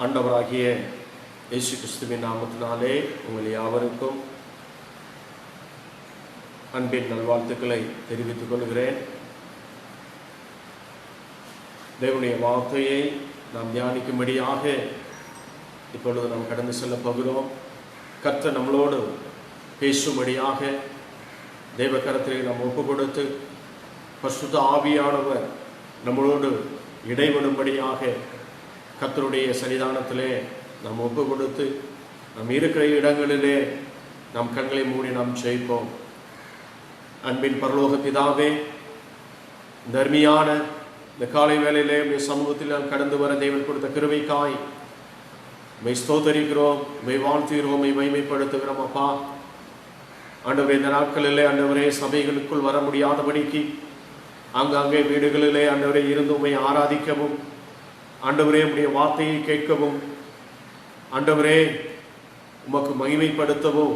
ஆண்டவராகிய இயேசு கிறிஸ்துவின் நாமத்தினாலே உங்கள் யாவருக்கும் அன்பின் நல்வாழ்த்துக்களை தெரிவித்துக் கொள்கிறேன். தேவனுடைய வார்த்தையை நாம் தியானிக்கும்படியாக இப்பொழுது நாம் கடந்து செல்ல போகிறோம். கர்த்தர் நம்மளோடு பேசும்படியாக தேவ கரத்திலே நாம் ஒப்பு கொடுத்து பரிசுத்த ஆவியானவர் நம்மளோடு இடைவிடும்படியாக கர்த்தருடைய சன்னிதானத்திலே நாம் ஒப்பு கொடுத்து நாம் இருக்கிற இடங்களிலே நாம் கண்களை மூடி நாம் ஜெயிப்போம். அன்பின் பரலோக பிதாவே, தர்மியான இந்த காலை வேளையிலே உடைய சமூகத்தில் நாம் கடந்து வர தேவன் கொடுத்த கிருபைக்காய் மெய் ஸ்தோத்தரிக்கிறோம், மெய் வாழ்த்துகிறோம், மெய் மகிமைப்படுத்துகிறோம். அப்பா ஆண்டவரே, இந்த நாட்களிலே ஆண்டவரே சபைகளுக்குள் வர முடியாதபடிக்கு ஆங்காங்கே வீடுகளிலே ஆண்டவரே இருந்து உம்மை ஆராதிக்கவும், ஆண்டவரே உம்முடைய வார்த்தையை கேட்கவும், ஆண்டவரே உமக்கு மகிமைப்படுத்தவும்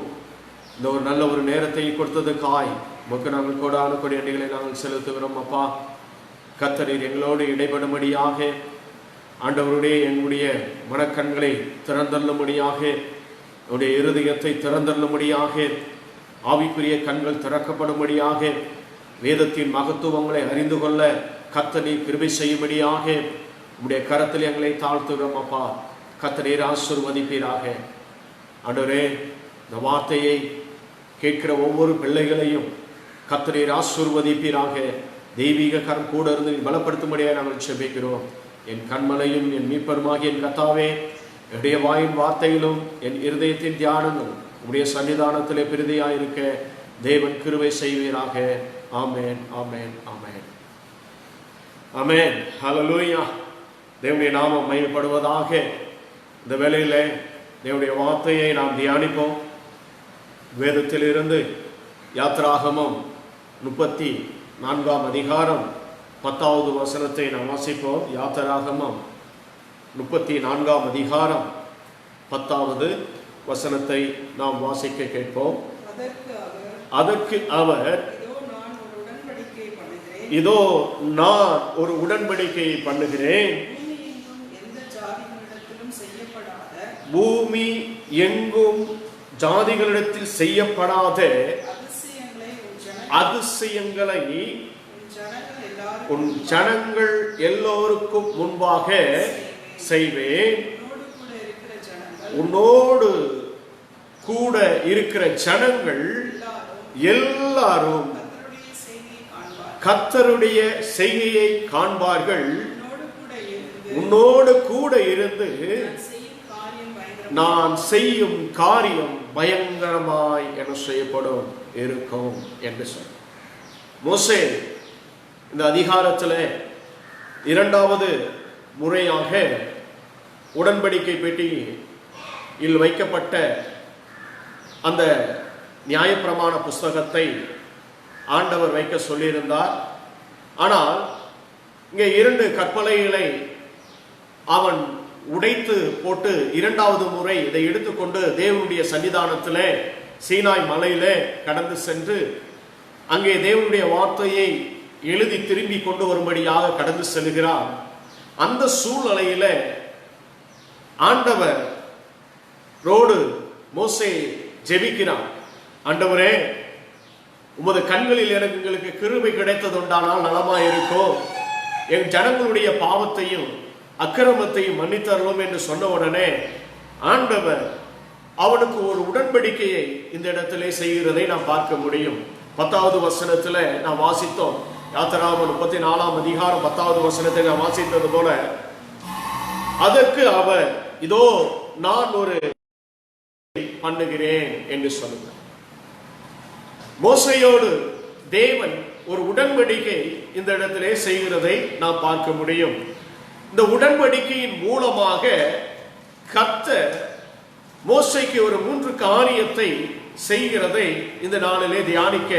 இந்த ஒரு நல்ல ஒரு நேரத்தை கொடுத்ததுக்காய் உமக்கு நாங்கள் கோடான கொடி அடிகளை நாங்கள் செலுத்துகிறோம். அப்பா கர்த்தரீர் எங்களோடு இடைபடும்படியாக ஆண்டவருடைய எங்களுடைய மனக்கண்களை திறந்தள்ளும்படியாக, என்னுடைய இருதயத்தை திறந்தள்ளும்படியாக, ஆவிக்குரிய கண்கள் திறக்கப்படும்படியாக, வேதத்தின் மகத்துவங்களை அறிந்து கொள்ள கர்த்தரீர் கிருபை செய்யும்படியாக உம்முடைய கரத்தில் எங்களை தாழ்த்துகிறோம். அப்பா கர்த்தரீர் ஆசீர்வதிப்பீராக. ஆண்டவரே, இந்த வார்த்தையை கேட்கிற ஒவ்வொரு பிள்ளைகளையும் கர்த்தரீர் ஆசீர்வதிப்பீராக. தெய்வீக கரம் கூட இருந்து பலப்படுத்தும்படியாக நாங்கள் ஜெபிக்கிறோம். என் கண்மலையும் என் மீட்பருமாகிய என் கர்த்தாவே, என்னுடைய வாயின் வார்த்தையிலும் என் இருதயத்தின் தியானங்களும் உம்முடைய சன்னிதானத்திலே பிரதியாயிருக்க தேவன் கிருபை செய்வீராக. ஆமேன், ஆமேன், ஆமேன், ஆமேன். ஹல்லேலூயா. தேவனுடைய நாமம் மகிமைப்படுவதாக. இந்த வேளையிலே தேவனுடைய வார்த்தையை நாம் தியானிப்போம். வேதத்திலிருந்து யாத்திராகமம் 34ஆம் அதிகாரம் 10வது வசனத்தை நாம் வாசிப்போம். யாத்திராகமம் 34ஆம் அதிகாரம் 10வது வசனத்தை நாம் வாசிக்க கேட்போம். அதற்கு அவர், இதோ நான் ஒரு உடன்படிக்கையை பண்ணுகிறேன், பூமி எங்கும் ஜாதிகளிடத்தில் செய்யப்படாத அதிசயங்களை உன் ஜனங்கள் எல்லோருக்கும் முன்பாக செய்வேன். உன்னோடு கூட இருக்கிற ஜனங்கள் எல்லாரும் கர்த்தருடைய செய்கையை காண்பார்கள். உன்னோடு கூட இருந்து நான் செய்யும் காரியம் பயங்கரமாய் என்ன செய்யப்படும் இருக்கும் என்று சொன்ன மோசே இந்த அதிகாரத்தில் இரண்டாவது முறையாக உடன்படிக்கை பெட்டியில் வைக்கப்பட்ட அந்த நியாயப்பிரமாண புஸ்தகத்தை ஆண்டவர் வைக்க சொல்லியிருந்தார். ஆனால் இங்கே 2 கற்பலைகளை அவன் உடைத்து போட்டு இரண்டாவது முறை இதை எடுத்துக்கொண்டு தேவனுடைய சன்னிதானத்திலே சீனாய் மலையிலே கடந்து சென்று அங்கே தேவனுடைய வார்த்தையை எழுதி திரும்பி கொண்டு வரும்படியாக கடந்து செல்கிறார். அந்த சூழ்நிலையில ஆண்டவர் ரோடு மோசே ஜெபிக்கிறான். ஆண்டவரே, உமது கண்களில் எங்களுக்கு கிருபை கிடைத்ததுண்டானால் நலமாயிருக்கும், என் ஜனங்களுடைய பாவத்தையும் அக்கிரமத்தையும் மன்னித்தருளும் என்று சொன்ன உடனே ஆண்டவர் அவனுக்கு ஒரு உடன்படிக்கையை இந்த இடத்திலே செய்கிறதை நாம் பார்க்க முடியும். 10வது வசனத்துல நாம் வாசித்தோம். யாத்திராகமம் 34ஆம் அதிகாரம் 10வது வசனத்தை நாம் வாசித்தது போல, அதற்கு அவர், இதோ நான் ஒரு பண்ணுகிறேன் என்று சொல்லுகிறார். மோசையோடு தேவன் ஒரு உடன்படிக்கை இந்த இடத்திலே செய்கிறதை நாம் பார்க்க முடியும். இந்த உடன்படிக்கையின் மூலமாக கர்த்தர் மோசைக்கு ஒரு 3 காரியத்தை செய்கிறதை இந்த நாளிலே தியானிக்க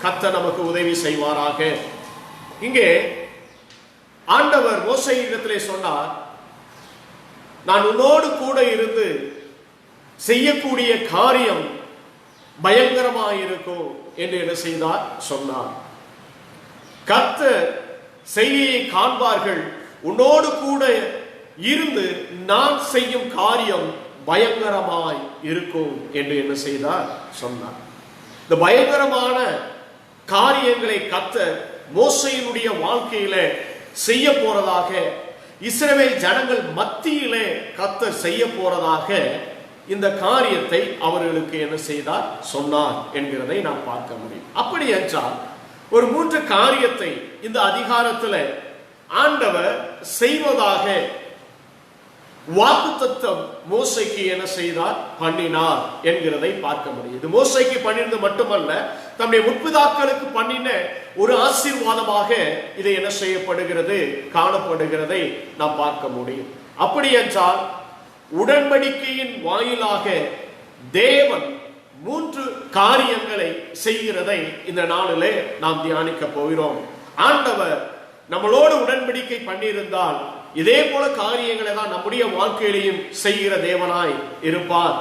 கர்த்தர் நமக்கு உதவி செய்வாராக. இங்கே ஆண்டவர் மோசையிடத்திலே சொன்னார், நான் உன்னோடு கூட இருந்து செய்யக்கூடிய காரியம் பயங்கரமாயிருக்கும் என்று என்ன செய்தார் சொன்னார். கர்த்தர் செய்கையை காண்பார்கள், உன்னோடு கூட இருந்து நான் செய்யும் காரியம் பயங்கரமாய் இருக்கும் என்று என்ன செய்தார் சொன்னார். இந்த பயங்கரமான காரியங்களை கர்த்தர் மோசேயினுடைய வாழ்க்கையில செய்ய போறதாக, இஸ்ரவேல் ஜனங்கள் மத்தியிலே கர்த்தர் செய்ய போறதாக இந்த காரியத்தை அவர்களுக்கு என்ன செய்தார் சொன்னார் என்கிறதை நாம் பார்க்க முடியும். அப்படி என்றால் ஒரு 3 காரியத்தை இந்த அதிகாரத்தில் ஆண்டவர் செய்வதாக வாக்குத்தத்தம் மோசேக்கு என்ன செய்தார் பண்ணினார் என்கிறதை பார்க்க முடியும். இது மோசேக்கு பண்ணினது மட்டுமல்ல, தம்முடைய முற்பிதாக்களுக்கு பண்ணின ஒரு ஆசீர்வாதமாக இது என்ன செய்யப்படுகிறது காணப்படுகிறதை நாம் பார்க்க முடியும். அப்படி என்றால் உடன்படிக்கையின் வாயிலாக தேவன் 3 காரியங்களை செய்கிறதை இந்த நாளிலே நாம் தியானிக்க போகிறோம். ஆண்டவர் நம்மளோடு உடன்படிக்கை பண்ணியிருந்தால் இதே போல காரியங்களை தான் நம்முடைய வாழ்க்கையிலையும் செய்கிற தேவனாய் இருப்பார்.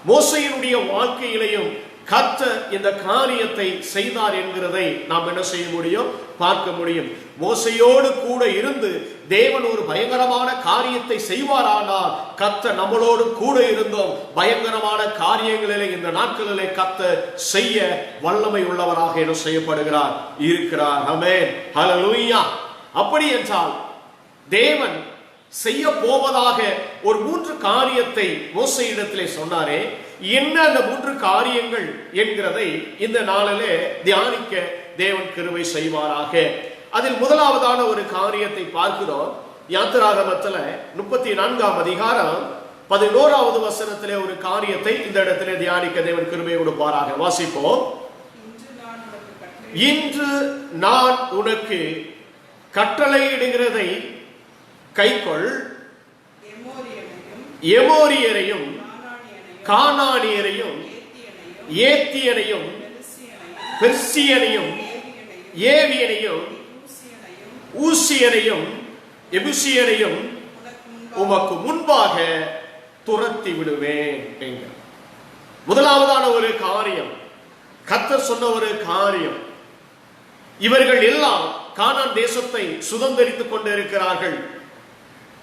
மோசேயினுடைய வாழ்க்கையிலையும் கர்த்தர் இந்த காரியத்தை செய்தார் என்கிறதை நாம் என்ன செய்ய முடியும் பார்க்க முடியும். மோசேயோடு கூட இருந்து தேவன் ஒரு பயங்கரமான காரியத்தை செய்வாரானால் கர்த்தர் நம்மளோடு கூட இருந்தோம் பயங்கரமான காரியங்களிலே இந்த நாட்களிலே கர்த்தர் செய்ய வல்லமை உள்ளவராக என்ன செய்யப்படுகிறார் இருக்கிறார். ஆமென், ஹல்லேலூயா. அப்படி என்றால் தேவன் செய்ய போவதாக ஒரு 3 காரியத்தை மோசேயிடத்திலே சொன்னாரே, என்ன அந்த 3 காரியங்கள் என்கிறதை இந்த நாளிலே தியானிக்க தேவன் கிருபை செய்வாராக. அதில் முதலாவதான ஒரு காரியத்தை பார்க்கிறோம். யாத்திராகமத்தில் 34ஆம் அதிகாரம் 11வது வசனத்திலே ஒரு காரியத்தை இந்த இடத்திலே தியானிக்க தேவன் கிருபை கொடுப்பாராக. வாசிப்போம். இன்று நான் உனக்கு கட்டளையிடுகிறதை கைக்கொள், எமோரியரையும் கானானியரையும் ஏத்தியனையும் பெர்சியனையும் ஏவியனையும் ஊசியனையும் எபுசியனையும் உமக்கு முன்பாக துரத்தி விடுவேன் என்கிற முதலாவதான ஒரு காரியம், கர்த்தர் சொன்ன ஒரு காரியம். இவர்கள் எல்லாம் கானான் தேசத்தை சுதந்தரித்துக் கொண்டிருக்கிறார்கள்.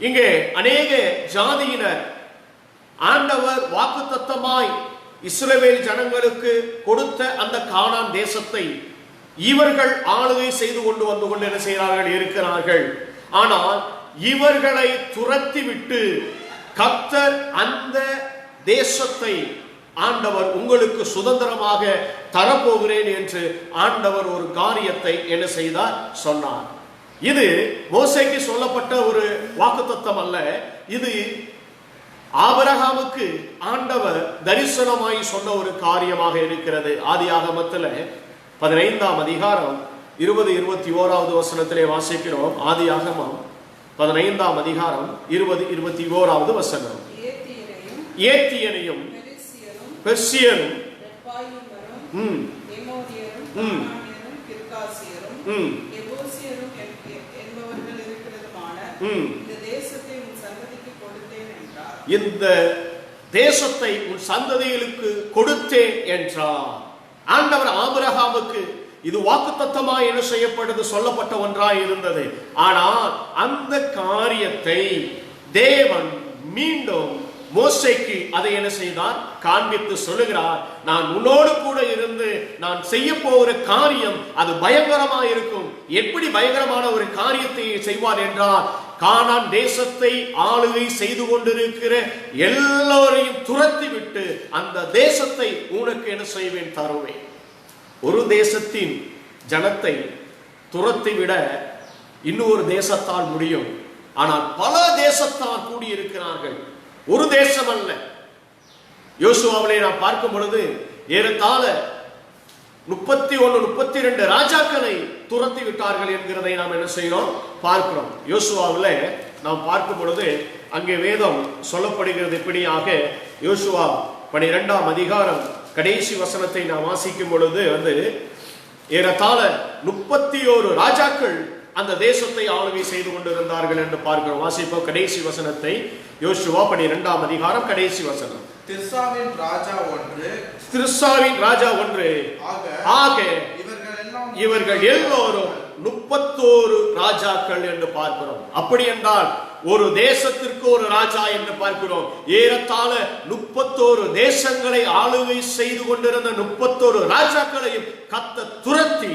இங்கே அநேக ஜாதியினர் ஆண்டவர் வாக்குத்தத்தமாய் இஸ்ரவேல் ஜனங்களுக்கு கொடுத்த அந்த கானான் தேசத்தை இவர்கள் ஆளுகை செய்து கொண்டு வந்து கொண்டு என்ன செய்கிறார்கள் இருக்கிறார்கள். ஆனால் இவர்களை துரத்தி விட்டு கர்த்தர் அந்த தேசத்தை ஆண்டவர் உங்களுக்கு சுதந்திரமாக தரப்போகிறேன் என்று ஆண்டவர் ஒரு காரியத்தை என்ன செய்தார் சொன்னார். இது மோசேக்கு சொல்லப்பட்ட ஒரு வாக்குத்தத்தம் அல்ல, இது ஆபிரகாமுக்கு ஆண்டவர் தரிசனமாய் சொன்ன ஒரு காரியமாக இருக்கிறது. ஆதியாகமத்தில் 15ஆம் அதிகாரம் 20-21வது வசனத்திலே வாசிக்கிறோம். ஆதியாகமம் 15ஆம் அதிகாரம் 20-21வது வசனம். ஏத்தியனையும் பெர்சியரும் இந்த தேசத்தை உன் சந்ததிகளுக்கு கொடுத்தேன் என்றார். ஆண்டவர் ஆபிரகாமுக்கு இது வாக்குத்தத்தமாய் என்ன செய்யப்பட்டது சொல்லப்பட்ட ஒன்றாய் இருந்தது. ஆனால் அந்த காரியத்தை தேவன் மீண்டும் மோசேக்கு அதை என்ன செய்தார் காண்பித்து சொல்லுகிறார், நான் உன்னோடு கூட இருந்து நான் செய்ய போகிற காரியம் அது பயங்கரமா இருக்கும். எப்படி பயங்கரமான ஒரு காரியத்தை செய்வார் என்றால், கானான் தேசத்தை ஆளுகை செய்து கொண்டிருக்கிற எல்லோரையும் துரத்தி விட்டு அந்த தேசத்தை உனக்கு என்ன செய்வேன் தருவேன். ஒரு தேசத்தின் ஜனத்தை துரத்தி விட இன்னொரு தேசத்தால் முடியும், ஆனால் பல தேசத்தால் கூடியிருக்கிறார்கள், ஒரு தேசம் அல்ல. யோசுவாவிலே நாம் பார்க்கும் பொழுது ஏறத்தாழ 31-32 ராஜாக்களை துரத்தி விட்டார்கள் என்கிறதை நாம் என்ன செய்யறோம் பார்க்கிறோம். யோசுவாவிலே நாம் பார்க்கும் பொழுது அங்கே வேதம் சொல்லப்படுகிறது இப்படியாக. யோசுவா 12ஆம் அதிகாரம் கடைசி வசனத்தை நாம் வாசிக்கும் பொழுது ஏறத்தாழ 31 ராஜாக்கள் அந்த தேசத்தை ஆளுகை செய்து கொண்டிருந்தார்கள் என்று பார்க்கிறோம். வாசிப்போம் கடைசி வசனத்தை. யோசுவா 12ஆம் அதிகாரம் கடைசி வசனம். திர்சாவின் ராஜா ஒன்று ஆக இவர்கள் எல்லோரும் 31 ராஜாக்கள் என்று பார்க்கிறோம். அப்படி என்றால் ஒரு தேசத்திற்கு ஒரு ராஜா என்று பார்க்கிறோம். ஏறத்தாழ 31 தேசங்களை ஆளுகை செய்து கொண்டிருந்த 31 ராஜாக்களையும் கர்த்தர் துரத்தி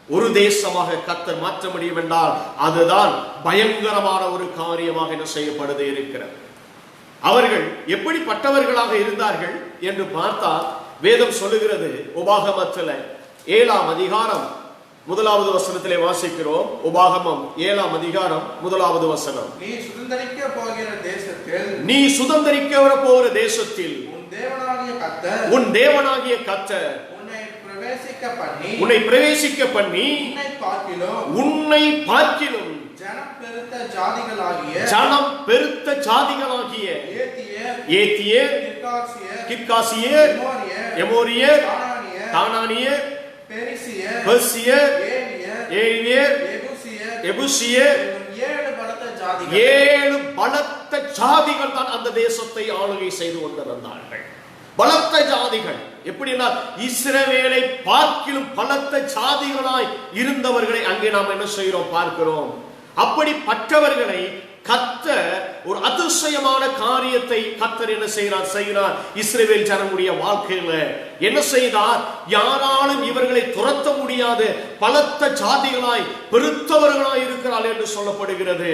ஒரு தேசமாக கர்த்தர் மாற்ற முடியும் என்றால் அதுதான் பயங்கரமான ஒரு காரியமாக என்ன செய்யப்படுது இருக்கிறது. அவர்கள் எப்படிப்பட்டவர்களாக இருந்தார்கள் என்று பார்த்தால் வேதம் சொல்லுகிறது. உபாகமத்தில் 7ஆம் அதிகாரம் 1வது வசனத்திலே வாசிக்கிறோம். உபாகமம் 7ஆம் அதிகாரம் 1வது வசனம். நீ சுதந்தரிக்க போகிற தேசத்தில் உன் தேவனாகிய கர்த்தர் உன்னை பிரவேசிக்க பண்ணி உன்னை பார்க்கிலும் ஜனம் பெருத்த ஜாதிகளாகிய ஏத்தியர், கிர்காசியர், எமோரியர், கானானியர், பெர்சியர், ஏவியர், எபூசியர் 7 பலத்த ஜாதிகள் தான் அந்த தேசத்தை ஆளுகை செய்து கொண்டிருந்தார்கள். பலத்த ஜாதிகள் எப்படின்னா இஸ்ரவேலை பார்க்கிலும் பலத்த ஜாதிகளாய் இருந்தவர்களை அங்கே நாம் என்ன செய்கிறோம் பார்க்கிறோம். அப்படிப்பட்டவர்களை கர்த்தர் ஒரு அதிசயமான காரியத்தை கர்த்தர் என்ன செய்கிறார் இஸ்ரவேல் ஜனங்களுடைய வாழ்க்கையில என்ன செய்தார். யாராலும் இவர்களை துரத்த முடியாது பலத்த ஜாதிகளாய் பெருத்தவர்களாய் இருக்கிறார்கள் என்று சொல்லப்படுகிறது.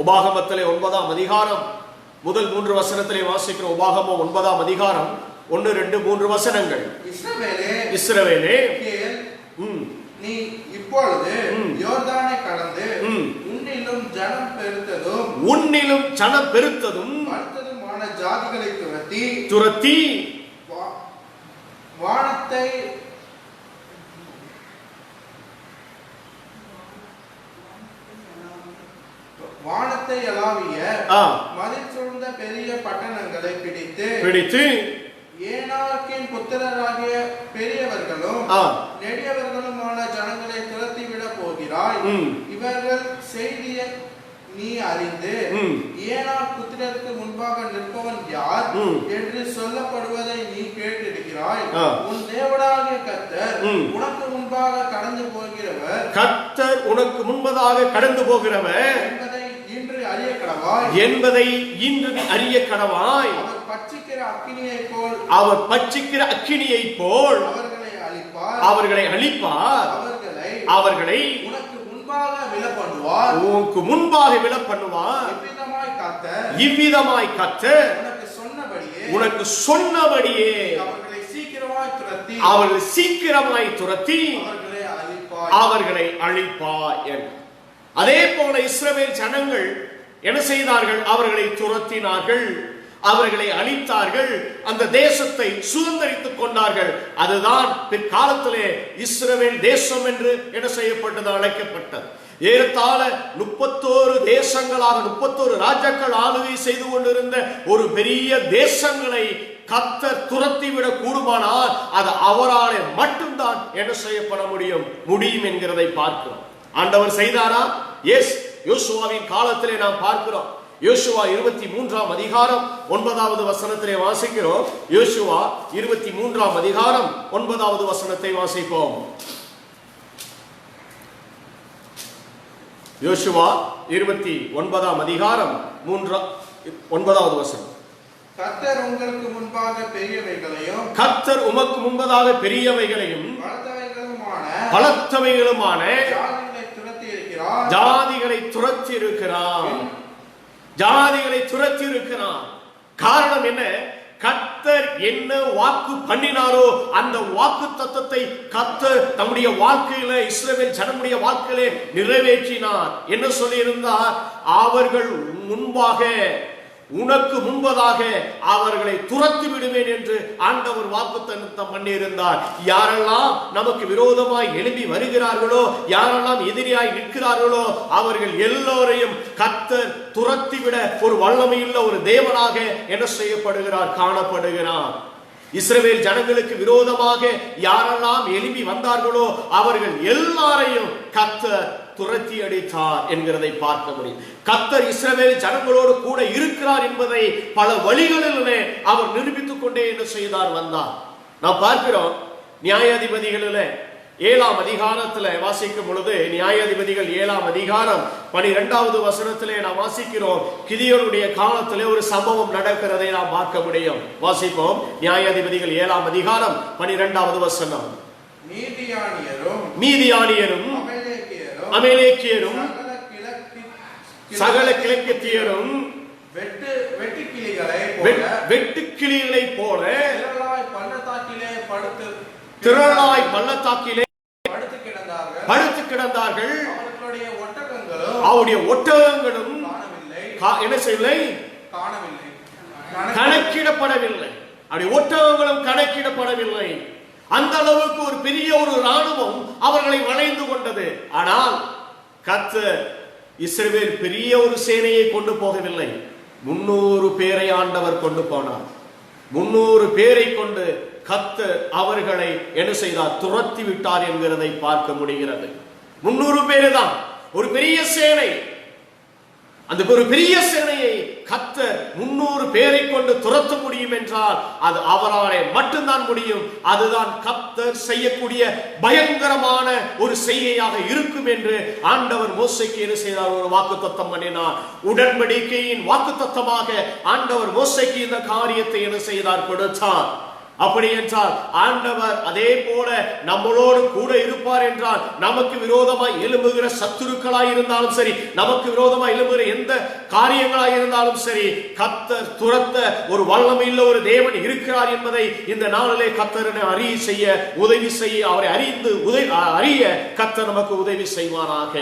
உபாகமத்திலே 9ஆம் அதிகாரம் முதல் 3 வசனத்திலே வாசிக்கிற உபாகமம் 9ஆம் அதிகாரம் 1, 2, 3 வசனங்கள். இஸ்ரவேலே நீ இப்பொழுது யோர்தானை கடந்து உன்னிலும் ஜனம் பெருத்ததும் பலத்ததுமான ஜாதிகளை துரத்தி வானத்தை அளாவிய மதில் சூழ்ந்த பெரிய பட்டணங்களை பிடித்து ஏனாக்கின் புத்திரராகிய பெரியவர்களும் நெடியவர்களுமான ஜனங்களை துரத்திவிட போகிறாய். இவர்கள் செய்தியை நீ அறிந்து ஏனாக் புத்திரருக்கு முன்பாக நிற்பவன் யார் என்று சொல்லப்படுவதை நீ கேட்டிருக்கிறாய். உன் தேவனாகிய கர்த்தர் உனக்கு முன்பாக கடந்து போகிறவர் என்பதை இன்று அறிய கடவாய். அவர் பட்சிக்கிற அக்கினியை போல் அவர்களை அழிப்பார். அவர்களை உனக்கு முன்பாக விழ பண்ணுவார். இவ்விதமாய் கர்த்தர் உனக்கு சொன்னபடியே அவர்களை சீக்கிரமாய் துரத்தி அவர்களை அழிப்பார். அதே போல இஸ்ரவேல் ஜனங்கள் என்ன செய்தார்கள்? அவர்களை துரத்தினார்கள், அவர்களை அழித்தார்கள், அந்த தேசத்தை சுதந்தரித்துக் கொண்டார்கள். அதுதான் பிற்காலத்திலே இஸ்ரவேல் தேசம் என்று என்ன செய்யப்பட்டது, அழைக்கப்பட்டது. ஏறத்தாழ 31 தேசங்களாக 31 ராஜாக்கள் ஆளுகை செய்து கொண்டிருந்த ஒரு பெரிய தேசங்களை கர்த்தர் துரத்திவிடக் கூடுமானால் அது அவராலே மட்டும்தான் என்ன செய்யப்பட முடியும் என்கிறதை பார்க்கிறோம். ஆண்டவர் செய்தாரா? எஸ். யோசுவாவின் காலத்திலே நாம் பார்க்கிறோம். யோசுவா 23ஆம் அதிகாரம் 9வது வசனத்திலே வாசிக்கிறோம். யோசுவா 23ஆம் அதிகாரம் 9வது வசனத்தை வாசிப்போம். யோசுவா 29ஆம் அதிகாரம் 9வது வசனம். கர்த்தர் உங்களுக்கு முன்பாக பெரியவைகளையும் பலத்தவைகளுமான ஜாதிகளை துரத்தி இருக்கிறார். காரணம் என்ன? கர்த்தர் என்ன வாக்கு பண்ணினாரோ அந்த வாக்கு தத்தத்தை கர்த்தர் தம்முடைய வாழ்க்கையில இஸ்ரவேல் ஜனமுடைய வாழ்க்கையிலே நிறைவேற்றினார். என்ன சொல்லியிருந்தார்? அவர்கள் உனக்கு முன்பதாக அவர்களை துரத்தி விடுவேன் என்று ஆண்டவர் வாக்குத்தத்தம் பண்ணியிருந்தார். யாரெல்லாம் நமக்கு விரோதமாய் எழும்பி வருகிறார்களோ, யாரெல்லாம் எதிரியாய் நிற்கிறார்களோ, அவர்கள் எல்லோரையும் கர்த்தர் துரத்திவிட ஒரு வல்லமையுள்ள ஒரு தேவனாக என்ன செய்யப்படுகிறார், காணப்படுகிறார். இஸ்ரவேல் ஜனங்களுக்கு விரோதமாக யாரெல்லாம் எழும்பி வந்தார்களோ அவர்கள் எல்லாரையும் கர்த்தர் துரத்தி அடித்தார் என்கிறதை பார்க்க முடியும். கர்த்தர் இஸ்ரவேல் ஜனங்களோடு கூட இருக்கிறார் என்பதை பல வழிகளிலே அவர் நிரூபித்துக் கொண்டே என்ன செய்தார், வந்தார். நாம் பார்க்கிறோம் நியாயாதிபதிகளிலே 7ஆம் அதிகாரத்துல வாசிக்கும் பொழுது, நியாயாதிபதிகள் 7ஆம் அதிகாரம் 12வது வசனத்திலே நாம் வாசிக்கிறோம், கிதியோனுடைய காலத்திலே ஒரு சம்பவம் நடக்கிறதை நாம் பார்க்க முடியும். வாசிப்போம். நியாயாதிபதிகள் 7ஆம் அதிகாரம் 12வது வசனம். மீதியானியரும் அமலேக்கியரும் சகல கிழக்கத்தியரும் வெட்டுக்கிளிகளை போல திரளாய் பள்ளத்தாக்கிலே படுத்து கிடந்தார்கள். அவருடைய ஒட்டகங்களும் என்ன செய்யவில்லை, கணக்கிடப்படவில்லை. அவருடைய ஒட்டகங்களும் கணக்கிடப்படவில்லை. அந்த அளவுக்கு ஒரு பெரிய ஒரு ராணுவம் அவர்களை வளைந்து கொண்டது. ஆனால் கர்த்தர் இஸ்ரவேல் பெரிய ஒரு சேனையை கொண்டு போகவில்லை. 300 பேரை ஆண்டவர் கொண்டு போனார். 300 பேரை கொண்டு கர்த்தர் அவர்களை என்ன செய்தார், துரத்தி விட்டார் என்கிறதை பார்க்க முடிகிறது. 300 பேரு தான் ஒரு பெரிய சேனை. அந்த ஒரு பெரிய சேனையை கர்த்தர் 300 பேரை கொண்டு துரத்த முடியும் என்றால் அது அவராலே மட்டும்தான் முடியும். அதுதான் கர்த்தர் செய்யக்கூடிய பயங்கரமான ஒரு செய்கையாக இருக்கும் என்று ஆண்டவர் மோசேக்கு என்ன செய்தார், ஒரு வாக்குத்தத்தம் பண்ணினார். உடன்படிக்கையின் வாக்குத்தத்தமாக ஆண்டவர் மோசேக்கு இந்த காரியத்தை என்ன செய்தார், கொடுத்தார். அப்படி என்றால் ஆண்டவர் அதே போல நம்மளோடு கூட இருப்பார் என்றால், நமக்கு விரோதமாய் எழும்புகிற சத்துருக்களாய் இருந்தாலும் சரி, நமக்கு விரோதமாய் எழும்புகிற எந்த காரியங்களாய் இருந்தாலும் சரி, கர்த்தர் துரத்த ஒரு வல்லமையுள்ள ஒரு தேவன் இருக்கிறார் என்பதை இந்த நாளிலே கர்த்தரை உதவி செய்ய, அவரை அறிய கர்த்தர் நமக்கு உதவி செய்வாராக.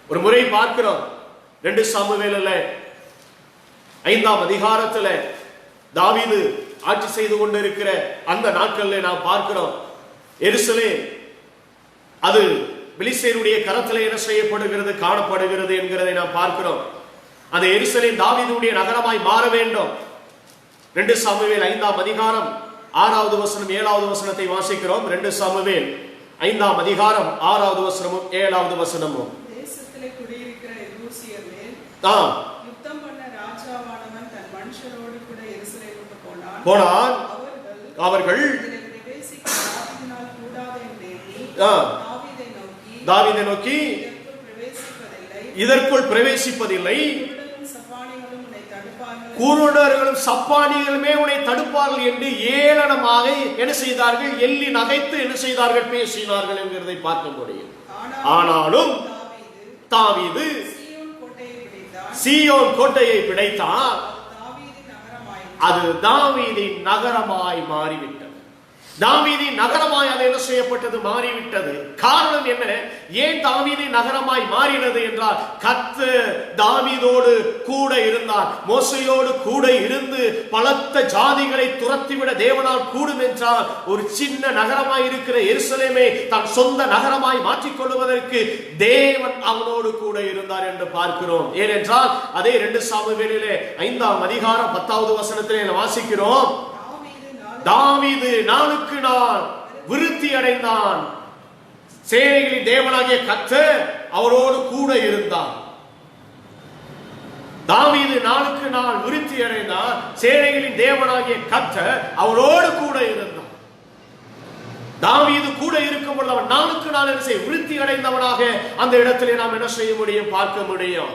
ஒரு முறை பார்க்கிறோம், 2 சாமுவேலில் 5ஆம் அதிகாரத்தில் தாவீது ஆட்சி செய்து கொண்டிருக்கிற அந்த நாட்களில் நாம் பார்க்கிறோம், எருசலேம் அது பெலிஸ்தேருடைய கரத்திலே என்ன செய்யப்படுகிறது, காணப்படுகிறது என்கிறதை நாம் பார்க்கிறோம். அந்த எருசலேம் தாவீதுடைய நகரமாய் மாற வேண்டும். 2 சாமுவேல் 5ஆம் அதிகாரம் 6வது வசனம் 7வது வசனத்தை வாசிக்கிறோம். 2 சாமுவேல் 5ஆம் அதிகாரம் 6வது வசனமும் 7வது வசனமும். தேசத்திலே குடியிருக்கிற எபூசியர் மேல் யுத்தம் பண்ண ராஜாவானவன் தன் மனுஷரோடு கூட எருசலேமுக்கு போனான். அவர்கள் தாவீதை நோக்கி இதற்குள் பிரவேசிப்பதில்லை, குருடர்களும் சப்பானிகளுமே உன்னை தடுப்பார்கள் என்று ஏளனமாக என்ன செய்தார்கள், எள்ளி நகைத்து என்ன செய்தார்கள், பேசினார்கள் என்கிறதை பார்க்க முடியும். ஆனாலும் தாவீது சீயோன் கோட்டையை பிடித்தான். அது தாவீதின் நகரமாய் மாறிவிட்டது. தாவீதின் நகரமாய் அது என்ன செய்யப்பட்டது, மாறிவிட்டது. காரணம் என்ன, ஏன் தாவீதின் நகரமாய் மாறினது என்றால், கர்த்தர் தாவீதோடு கூட இருந்தார். மோசேயோடு கூட இருந்து பலத்த ஜாதிகளை துரத்திவிட தேவனால் கூடும் என்றால், ஒரு சின்ன நகரமாய் இருக்கிற எருசலேமை தன் சொந்த நகரமாய் மாற்றிக் கொள்வதற்கு தேவன் அவனோடு கூட இருந்தார் என்று பார்க்கிறோம். ஏனென்றால் அதே 2 சாமுவேலிலே 5ஆம் அதிகாரம் 10வது வசனத்திலே வாசிக்கிறோம், தாவீது நாளுக்கு நாள் விருத்தி அடைந்தான், சேனைகளின் தேவனாகிய கர்த்தர் அவரோடு கூட இருந்தார். தாவீது நாளுக்கு நாள் விருத்தி அடைந்தார், சேனைகளின் தேவனாகிய கர்த்தர் அவரோடு கூட இருந்தார். தாவீது கூட இருக்கும் பொழுது அவன் நாளுக்கு நாள் என்ன செய்ய, விருத்தி அடைந்தவனாக அந்த இடத்திலே நாம் என்ன செய்ய முடியும், பார்க்க முடியும்.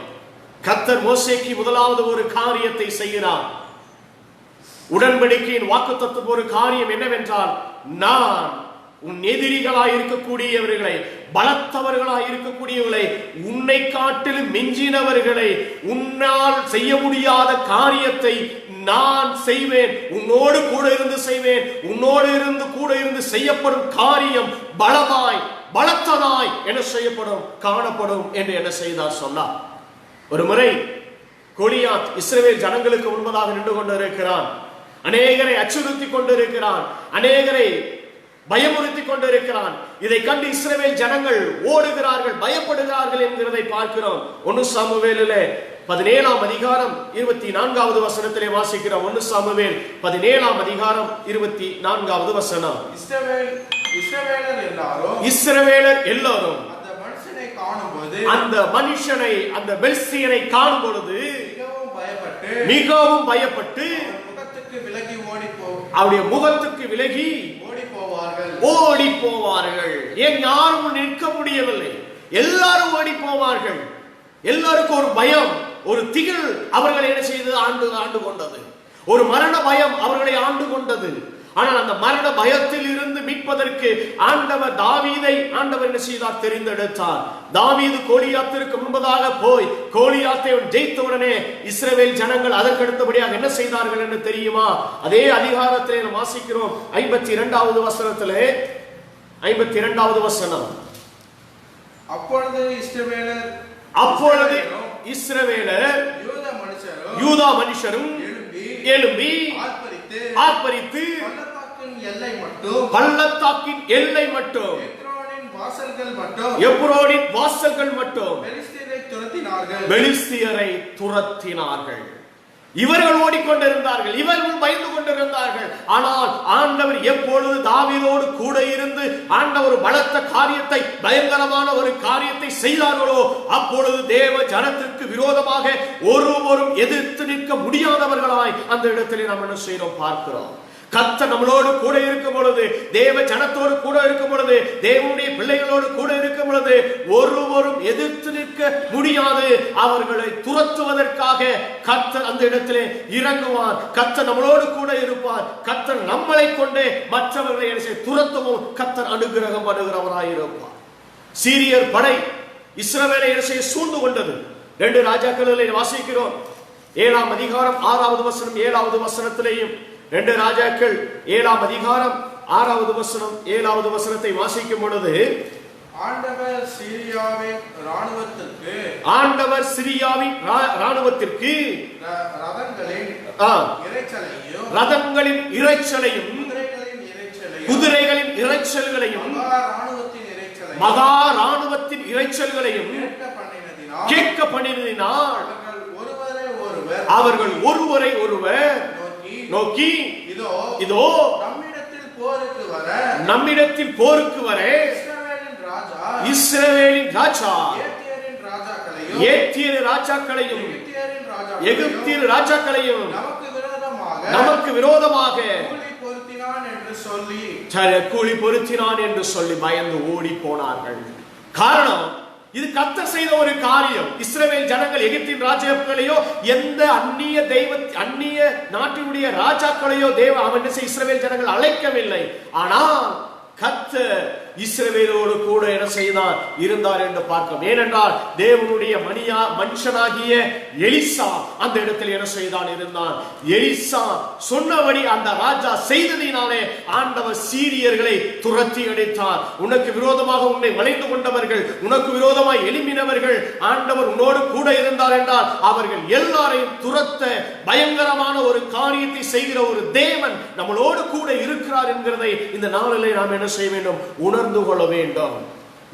கர்த்தர் மோசேக்கு முதலாவது ஒரு காரியத்தை செய்கிறார். உடன்படிக்கையின் வாக்குத்தத்தம் ஒரு காரியம் என்னவென்றால், நான் உன் எதிரிகளாய் இருக்கக்கூடியவர்களை, பலத்தவர்களாய் இருக்கக்கூடியவர்களை, உன்னை காட்டிலும் மிஞ்சினவர்களை, உன்னால் செய்ய முடியாத காரியத்தை நான் செய்வேன், உன்னோடு கூட இருந்து செய்வேன். உன்னோடு இருந்து கூட இருந்து செய்யப்படும் காரியம் பலத்ததாய் என்ன செய்யப்படும், காணப்படும் என்று என்ன செய்தார் சொன்னார். ஒரு முறை கோலியாத் இஸ்ரவேல் ஜனங்களுக்கு முன்பதாக நின்று கொண்டிருக்கிறான். அநேகரை அச்சுறுத்தி கொண்டிருக்கிறான், அநேகரை பயமுறுத்தி கொண்டிருக்கிறான். இதை கண்டு இஸ்ரவேல் ஜனங்கள் ஓடுகிறார்கள், பயப்படுகிறார்கள் என்கிறதை பார்க்கிறோம். 1 சாமுவேலிலே 17ஆம் அதிகாரம் 24வது வசனத்திலே வாசிக்கிறோம். 1 சாமுவேல் 17ஆம் அதிகாரம் 24வது வசனம். இஸ்ரவேலர் எல்லாரும் அந்த மனுஷனை, அந்த பெலிஸ்தியனை காணும் பொழுது மிகவும் பயப்பட்டு அவருடைய முகத்துக்கு விலகி ஓடி போவார்கள். ஏன் யாரும் நிற்க முடியவில்லை, எல்லாரும் ஓடி போவார்கள். எல்லாருக்கும் ஒரு பயம், ஒரு திகில் அவர்களை என்ன செய்தது, ஆண்டு கொண்டது. ஒரு மரண பயம் அவர்களை ஆண்டு கொண்டது. ஆனால் அந்த மரண பயத்தில் இருந்து மீட்பதற்கு ஆண்டவர் தாவீதை என்ன செய்தார், தெரிந்தெடுத்தார். தாவீது கோலியாத்திற்கு முன்பதாக போய் கோலியாத்தை ஜெயித்தவுடனே இஸ்ரவேல் ஜனங்கள் அதற்கடுத்தபடியாக என்ன செய்தார்கள் என்று தெரியுமா? அதே அதிகாரத்திலே நாம் வாசிக்கிறோம். 52வது வசனத்திலே, 52வது வசனம். அப்பொழுது இஸ்ரவேலர் யூதா மனுஷரும் எழும்பி ஆர்ப்பரித்து பள்ளத்தாக்கின் எல்லை மட்டும் எப்ரோனின் வாசல்கள் மட்டும் பெலிஸ்தியரை துரத்தினார்கள். இவர்கள் ஓடிக்கொண்டிருந்தார்கள், இவர்கள் பயந்து கொண்டிருந்தார்கள். ஆனால் ஆண்டவர் எப்பொழுது தாவீதோடு கூட இருந்து ஆண்டவர் பலத்த காரியத்தை, பயங்கரமான ஒரு காரியத்தை செய்தார்களோ அப்பொழுது தேவ ஜனத்திற்கு விரோதமாக ஒருவரும் எதிர்த்து நிற்க முடியாதவர்களாய் அந்த இடத்திலே நாம் என்ன செய்யறோம் பார்க்கிறோம். கர்த்தர் நம்மளோடு கூட இருக்கும் பொழுது, தேவ ஜனத்தோடு கூட இருக்கும் பொழுது, தேவனுடைய பிள்ளைகளோடு கூட இருக்கும் பொழுது ஒருவரும் எதிர்த்து நிற்க முடியாது. அவர்களை துரத்துவதற்காக கர்த்தர் அந்த இடத்திலே இறங்குவார். கர்த்தர் நம்மளோடு கூட இருப்பார். கர்த்தர் நம்மளை கொண்டே மற்றவர்களை துரத்தவும் கர்த்தர் அனுகிரகம் பண்ணுகிறவராயிருப்பார். சீரியர் படை இஸ்ரவேலை சூழ்ந்து கொண்டது. 2 ராஜாக்களிலே வாசிக்கிறோம். 7ஆம் அதிகாரம் 6வது வசனம் 7வது வசனத்திலேயும் 2 ராஜாக்கள் 7ஆம் அதிகாரம் 6வது வசனம் 7வது வசனத்தை வாசிக்கும் பொழுது, ஆண்டவர் சிரியாவின் ராணுவத்திற்கு ரதங்களின் இரைச்சலையும் குதிரைகளின் இரைச்சல்களையும் மகா ராணுவத்தின் இரைச்சல்களையும் கேட்க பண்ணினால் அவர்கள் ஒருவரை ஒருவர் நோக்கி, இதோ நம்மிடத்தில் போருக்கு வர இஸ்ரவேலின் ராஜா ஏத்தியர் ராஜாக்களையும் எகிப்தியர் ராஜாக்களையும் நமக்கு விரோதமாக கூலி பொருத்தினான் என்று சொல்லி பயந்து ஓடி போனார்கள். காரணம், இது கர்த்தர் செய்த ஒரு காரியம். இஸ்ரவேல் ஜனங்கள் எகிப்தின் ராஜாக்களையோ எந்த அந்நிய நாட்டினுடைய ராஜாக்களையோ அவன் இஸ்ரவேல் ஜனங்கள் அழைக்கவில்லை. ஆனால் கர்த்தர் இஸ்ரவேலோடு கூட என்ன செய்தார், இருந்தார் என்று பார்க்கிறோம். ஏனென்றால் தேவனுடைய மனுஷனாகிய எலிசா அந்த இடத்தில் என்ன செய்தான், இருந்தான். எலிசா சொன்னபடி அந்த ராஜா செய்ததினாலே ஆண்டவர் சீரியர்களை துரத்தி அடித்தார். உனக்கு விரோதமாக உன்னை வளைந்து கொண்டவர்கள், உனக்கு விரோதமாக எழும்பினவர்கள் ஆண்டவர் உன்னோடு கூட இருந்தார் என்றால் அவர்கள் எல்லாரையும் துரத்த பயங்கரமான ஒரு காரியத்தை செய்கிற ஒரு தேவன் நம்மளோடு கூட இருக்கிறார் என்கிறதை இந்த நாளிலே நாம் என்ன செய்ய வேண்டும், உணர்ந்து கொள்ள வேண்டும்.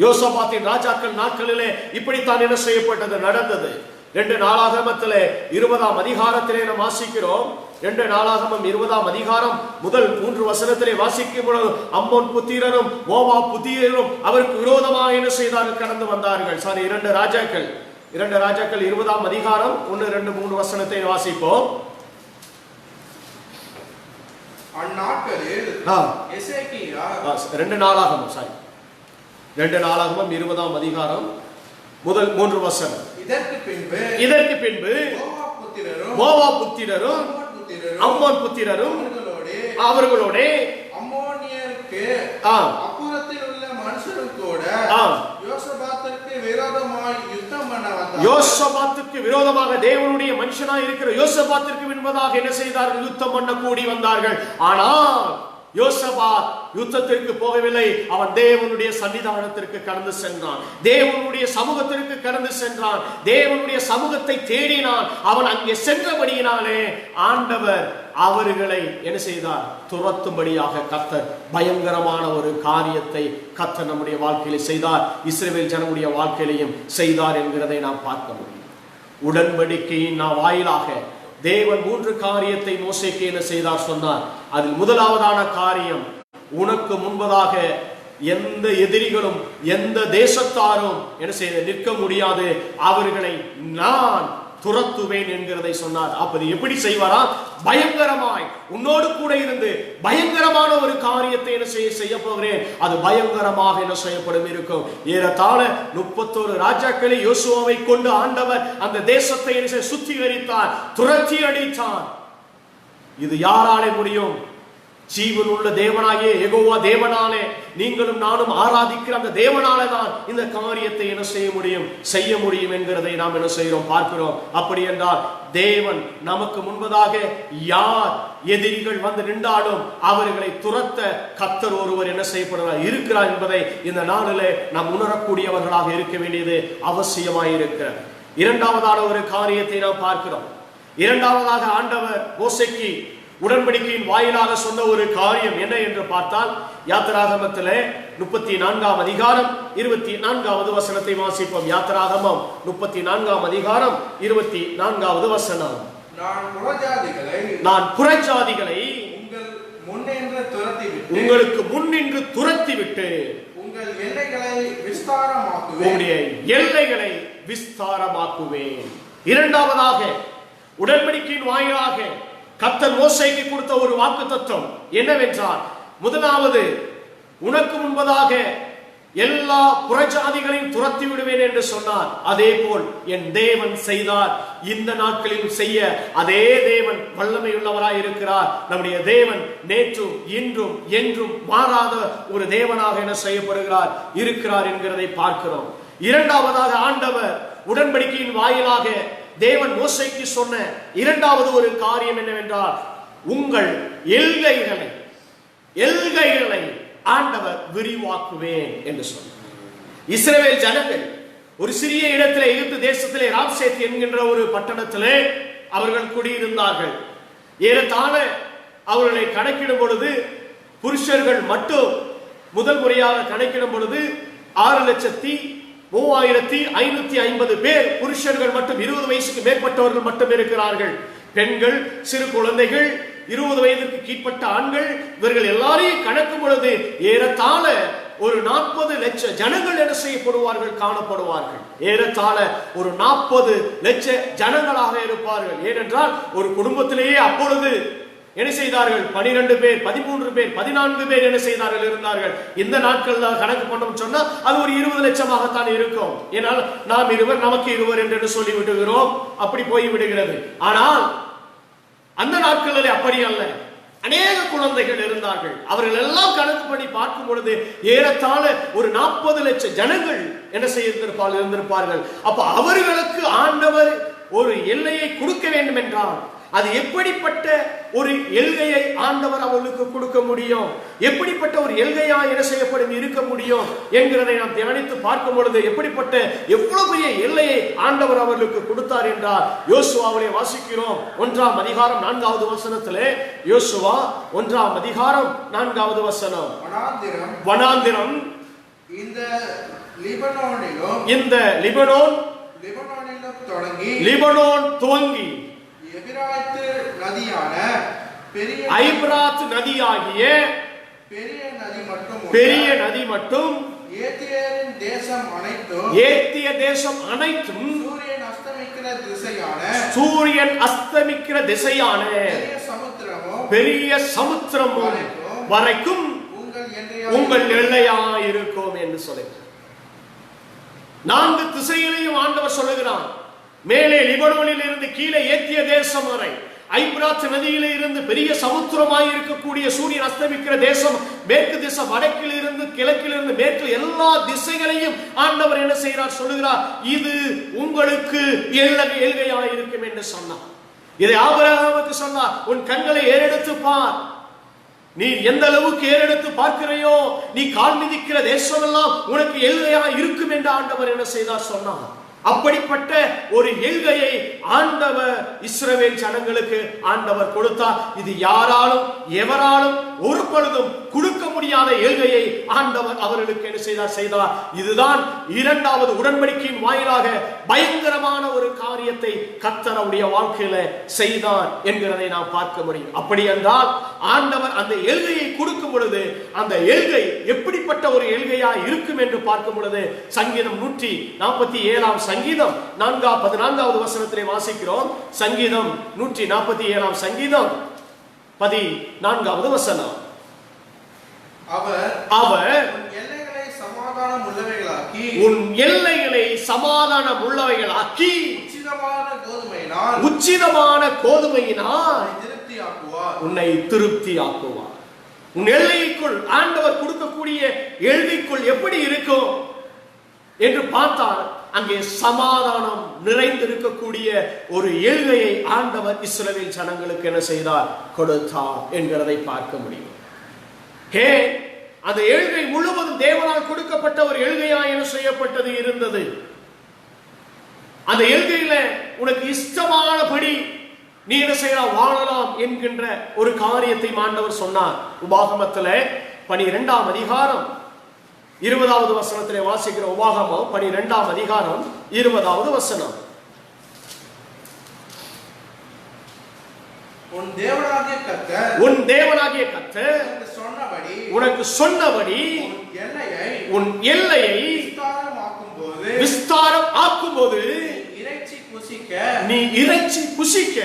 யோசபாத்தின் ராஜாக்கள் நாட்களிலே இப்படித்தான் என்ன செய்யப்பட்டது, நடந்தது. 2 நாளாகமத்திலே 20ஆம் அதிகாரத்திலே நாம் வாசிக்கிறோம். 2 நாளாகமம் 20ஆம் அதிகாரம் முதல் 3 வசனத்திலே வாசிக்கும் பொழுது, அம்மோன் புத்திரரும் மோவாப் புத்திரரும் அவருக்கு விரோதமாக என்ன செய்தார்கள், கடந்து வந்தார்கள். 2 ராஜாக்கள் 20ஆம் அதிகாரம் 1, 2, 3 வசனத்தை வாசிப்போம். அந்நாட்களில் 2 நாளாகமம் 20ஆம் அதிகாரம் முதல் 3 வசனம். இதற்கு பின்பு மோவாப் புத்திரரும் அம்மோன் புத்திரரும் அவர்களோட அம்மோனியருக்கு அப்புறத்தில் உள்ள மனுஷரும் கூட யோசபாத்துக்கு விரோதமாக தேவனுடைய மனுஷனாய் இருக்கிற யோசபாத்திற்கு முன்பதாக என்ன செய்தார்கள், யுத்தம் பண்ண கூடி வந்தார்கள். ஆனால் யோசபாத் யுத்தத்திற்கு போகவில்லை. அவன் தேவனுடைய சன்னிதானத்திற்கு கடந்து சென்றான், தேவனுடைய சமூகத்திற்கு கடந்து சென்றான், தேவனுடைய சமூகத்தை தேடினான். அவன் அங்கே சென்றபடியினாலே ஆண்டவர் அவர்களை என்ன செய்தார், துரத்தும்படியாக கர்த்தர் பயங்கரமான ஒரு காரியத்தை கர்த்தர் நம்முடைய வாழ்க்கையில செய்தார். இஸ்ரவேல் ஜனமுடைய வாழ்க்கையிலையும் செய்தார் என்கிறதை நாம் பார்க்க முடியும். உடன்படிக்கையின் வாயிலாக தேவன் 3 காரியத்தை மோசேக்கு என்ன செய்தார் சொன்னார். அதில் முதலாவதான காரியம், உனக்கு முன்பதாக எந்த எதிரிகளும் எந்த தேசத்தாரும் என்ன செய்ய நிற்க முடியாது, அவர்களை நான் துரத்துவேன் என்கிறதை சொன்னார். அப்படி எப்படி செய்வாரா? பயங்கரமாய் உன்னோடு கூட இருந்து பயங்கரமான ஒரு காரியத்தை என்ன செய்ய போகிறேன். அது பயங்கரமாக என்ன செய்யப்படும் இருக்கும். ஏறத்தாழ 31 ராஜாக்களை யோசுவாவை கொண்டு ஆண்டவர் அந்த தேசத்தை சுத்திகரித்தார், துரத்தி அடித்தார். இது யாராலே முடியும்? ஜீவன் உள்ள தேவனாகிய யெகோவா தேவனாலே, நீங்களும் நானும் ஆராதிக்கிற அந்த தேவனாலே தான் இந்த காரியத்தை என்ன செய்ய முடியும் என்கிறதை நாம் என்ன செய்கிறோம், பார்க்கிறோம். அப்படி என்றால் தேவன் நமக்கு முன்பதாக யார் எதிரிகள் வந்து நின்றாலும் அவர்களை துரத்த கர்த்தர் ஒருவர் என்ன செய்யப்படுகிறார், இருக்கிறார் என்பதை இந்த நாளிலே நாம் உணரக்கூடியவர்களாக இருக்க வேண்டியது அவசியமாய் இருக்கிறது. இரண்டாவதான ஒரு காரியத்தை நாம் பார்க்கிறோம். இரண்டாவதாக ஆண்டவர் மோசேக்கு உடன்படிக்கையின் வாயிலாக சொன்ன ஒரு காரியம் என்ன என்று பார்த்தால், யாத்திராகமத்திலே 34ஆம் அதிகாரம் 24வது வசனத்தை வாசிப்போம். யாத்திராகமம் 34ஆம் அதிகாரம் 24வது வசனம். நான் புறஜாதிகளை உங்களுக்கு முன்னின்று துரத்திவிட்டு உங்கள் எல்லைகளை விஸ்தாரமாக்குவேன். இரண்டாவதாக உடன்படிக்கையின் வாயிலாக கர்த்தர் மோசேக்கு கொடுத்த ஒரு வாக்குத்தத்தம் என்னவென்றால், முதலாவது உனக்கு முன்பதாக எல்லா புறஜாதிகளையும் துரத்தி விடுவேன் என்று சொன்னார். அதே போல் என் தேவன் செய்தார். இந்த நாட்களில் செய்ய அதே தேவன் வல்லமை உள்ளவராய் இருக்கிறார். நம்முடைய தேவன் நேற்றும் இன்றும் என்றும் மாறாத ஒரு தேவனாக என்ன செய்யப்படுகிறார், இருக்கிறார் என்கிறதை பார்க்கிறோம். இரண்டாவதாக ஆண்டவர் உடன்படிக்கையின் வாயிலாக தேவன் மோசேக்கு சொன்ன இரண்டாவது ஒரு காரியம் என்னவென்றால், உங்கள் எல்கைகளை ஆண்டவர் விரிவாக்குவேன் என்று சொன்னார். இஸ்ரவேல் ஜனங்கள் ஒரு சிறிய இடத்திலே, எகிப்து தேசத்திலே ராம்சேத் என்கின்ற ஒரு பட்டணத்திலே அவர்கள் குடியிருந்தார்கள். ஏறத்தாழ அவர்களை கணக்கிடும் பொழுது புருஷர்கள் மட்டும் முதல் முறையாக கணக்கிடும் பொழுது 6,35,550 பேர் புருஷர்கள் மட்டும், 20 வயசுக்கு மேற்பட்டவர்கள் மட்டும் இருக்கிறார்கள். பெண்கள், சிறு குழந்தைகள், 20 வயதிற்கு கீழ்ப்பட்ட ஆண்கள், இவர்கள் எல்லாரையும் கணக்கும் பொழுது ஏறத்தாழ ஒரு 40 லட்சம் ஜனங்கள் என்ன செய்யப்படுவார்கள், காணப்படுவார்கள். ஏறத்தாழ ஒரு 40 லட்சம் ஜனங்களாக இருப்பார்கள். ஏனென்றால் ஒரு குடும்பத்திலேயே அப்பொழுது என்ன செய்தார்கள், 12 பேர், 13 பேர், 14 பேர் என்ன செய்தார்கள், இருந்தார்கள். இந்த நாட்கள் கணக்கு பண்ணோம் சொன்னா அது ஒரு 20 லட்சமாகத்தான் இருக்கும். ஏனால் நாம் இருவர் நமக்கு இருவர் என்று சொல்லி விடுகிறோம், அப்படி போய் விடுகிறது. ஆனால் அந்த நாட்களில் அப்படி அல்ல, அநேக குழந்தைகள் இருந்தார்கள். அவர்கள் எல்லாம் கணக்கு பண்ணி பார்க்கும் பொழுது ஏறத்தாழ ஒரு 40 லட்சம் ஜனங்கள் என்ன இருந்திருப்பார்கள். அப்ப அவர்களுக்கு ஆண்டவர் ஒரு எல்லையை கொடுக்க வேண்டும் என்றால் அது எப்படிப்பட்ட ஒரு எல்கையை ஆண்டவர் அவர்களுக்கு கொடுக்க முடியும், எப்படிப்பட்ட ஒரு எல்கையா என்ன செய்யப்படும் இருக்க முடியும் என்கிறதை நாம் தியானித்து பார்க்கும் பொழுது எப்படிப்பட்ட எவ்வளவு பெரிய எல்லையை ஆண்டவர் அவர்களுக்கு கொடுத்தார் என்றால், யோசுவாவிலே வாசிக்கிறோம் 1ஆம் அதிகாரம் 4வது வசனத்திலே. யோசுவா 1ஆம் அதிகாரம் 4வது வசனம். வனாந்திரம் இந்த லிபனோன் துவங்கி ஐபிராத் நதியாகிய பெரிய நதி மட்டும் ஏத்திய தேசம் அனைத்தும் சூரியன் அஸ்தமிக்கிற திசையான பெரிய சமுத்திரமும் வரைக்கும் உங்கள் எல்லையாயிருக்கும் என்று சொல்லுகிறார். 4 திசையிலையும் ஆண்டவர் சொல்லுகிறான். மேலே லிபனோனில் இருந்து கீழே ஏத்திய தேசம் வரை, ஐபிராத் நதியில இருந்து பெரிய சமுத்திரமாய் இருக்கக்கூடிய சூரியன் அஸ்தமிக்கிற தேசம், மேற்கு திசை வடக்கில் இருந்து கிழக்கில் இருந்து மேற்கில் எல்லா திசைகளையும் ஆண்டவர் என்ன செய்கிறார், சொல்லுகிறார். இது உங்களுக்கு எல்கையாய் இருக்கும் என்று சொன்னார். இதை ஆபிரகாமுக்கு சொன்னார், உன் கண்களை ஏறெடுத்து பார், நீ எந்த அளவுக்கு ஏறெடுத்து பார்க்கிறையோ நீ கால் மிதிக்கிற தேசம் எல்லாம் உனக்கு எல்கையா இருக்கும் என்று ஆண்டவர் என்ன செய்தார் சொன்னார். அப்படிப்பட்ட ஒரு எல்கையை ஆண்டவர் இஸ்ரவேல் ஜனங்களுக்கு ஆண்டவர் கொடுத்தார். இது யாராலும் எவராலும் ஒரு பொழுதும் கொடுக்க முடியாத எல்கையை ஆண்டவர் அவர்களுக்கு என்ன செய்தார். இதுதான் இரண்டாவது உடன்படிக்கையின் வாயிலாக பயங்கரமான ஒரு காரியத்தை கர்த்தர் அவருடைய வாழ்க்கையில செய்தார் என்கிறதை நாம் பார்க்க முடியும். அப்படி என்றால் ஆண்டவர் அந்த எல்கையை கொடுக்கும் பொழுது அந்த எல்கை எப்படிப்பட்ட ஒரு எல்கையா இருக்கும் என்று பார்க்கும் பொழுது சங்கீதம் 147 சங்கீதம் 14வது வசனத்திலே வாசிக்கிறோம். சங்கீதம் 147 சங்கீதம் 14வது வசனம். அவர் உன் எல்லைகளை சமாதானம் உள்ளவைகளாக்கி உச்சிதமான கோதுமையினால் உன்னை திருப்தியாக்குவார். உன் எல்லைக்குள் ஆண்டவர் கொடுக்கக்கூடிய எல்லைக்குள் எப்படி இருக்கும் என்று பார்த்தால் அங்கே சமாதானம் நிறைந்திருக்கக்கூடிய ஒரு எல்கையை ஆண்டவர் இஸ்ரவேல் ஜனங்களுக்கு என்ன செய்தார், கொடுத்தார் என்கிறதை பார்க்க முடியும். அந்த எல்கை முழுவதும் தேவனால் கொடுக்கப்பட்ட ஒரு எல்கையா என்ன செய்யப்பட்டது இருந்தது. அந்த எல்கையில உனக்கு இஷ்டமானபடி நீ என்ன செய்யலாம், வாழலாம் என்கின்ற ஒரு காரியத்தை ஆண்டவர் சொன்னார். உபாகமத்தில் 12ஆம் அதிகாரம் 20வது வசனத்திலே வாசிக்கிற உபாகமம் 12ஆம் அதிகாரம் 20வது வசனம். உன் தேவனாகிய கர்த்தர் உனக்கு சொன்னபடி உன் எல்லையை விஸ்தாரம் ஆக்கும்போது நீ இறைச்சி புசிக்க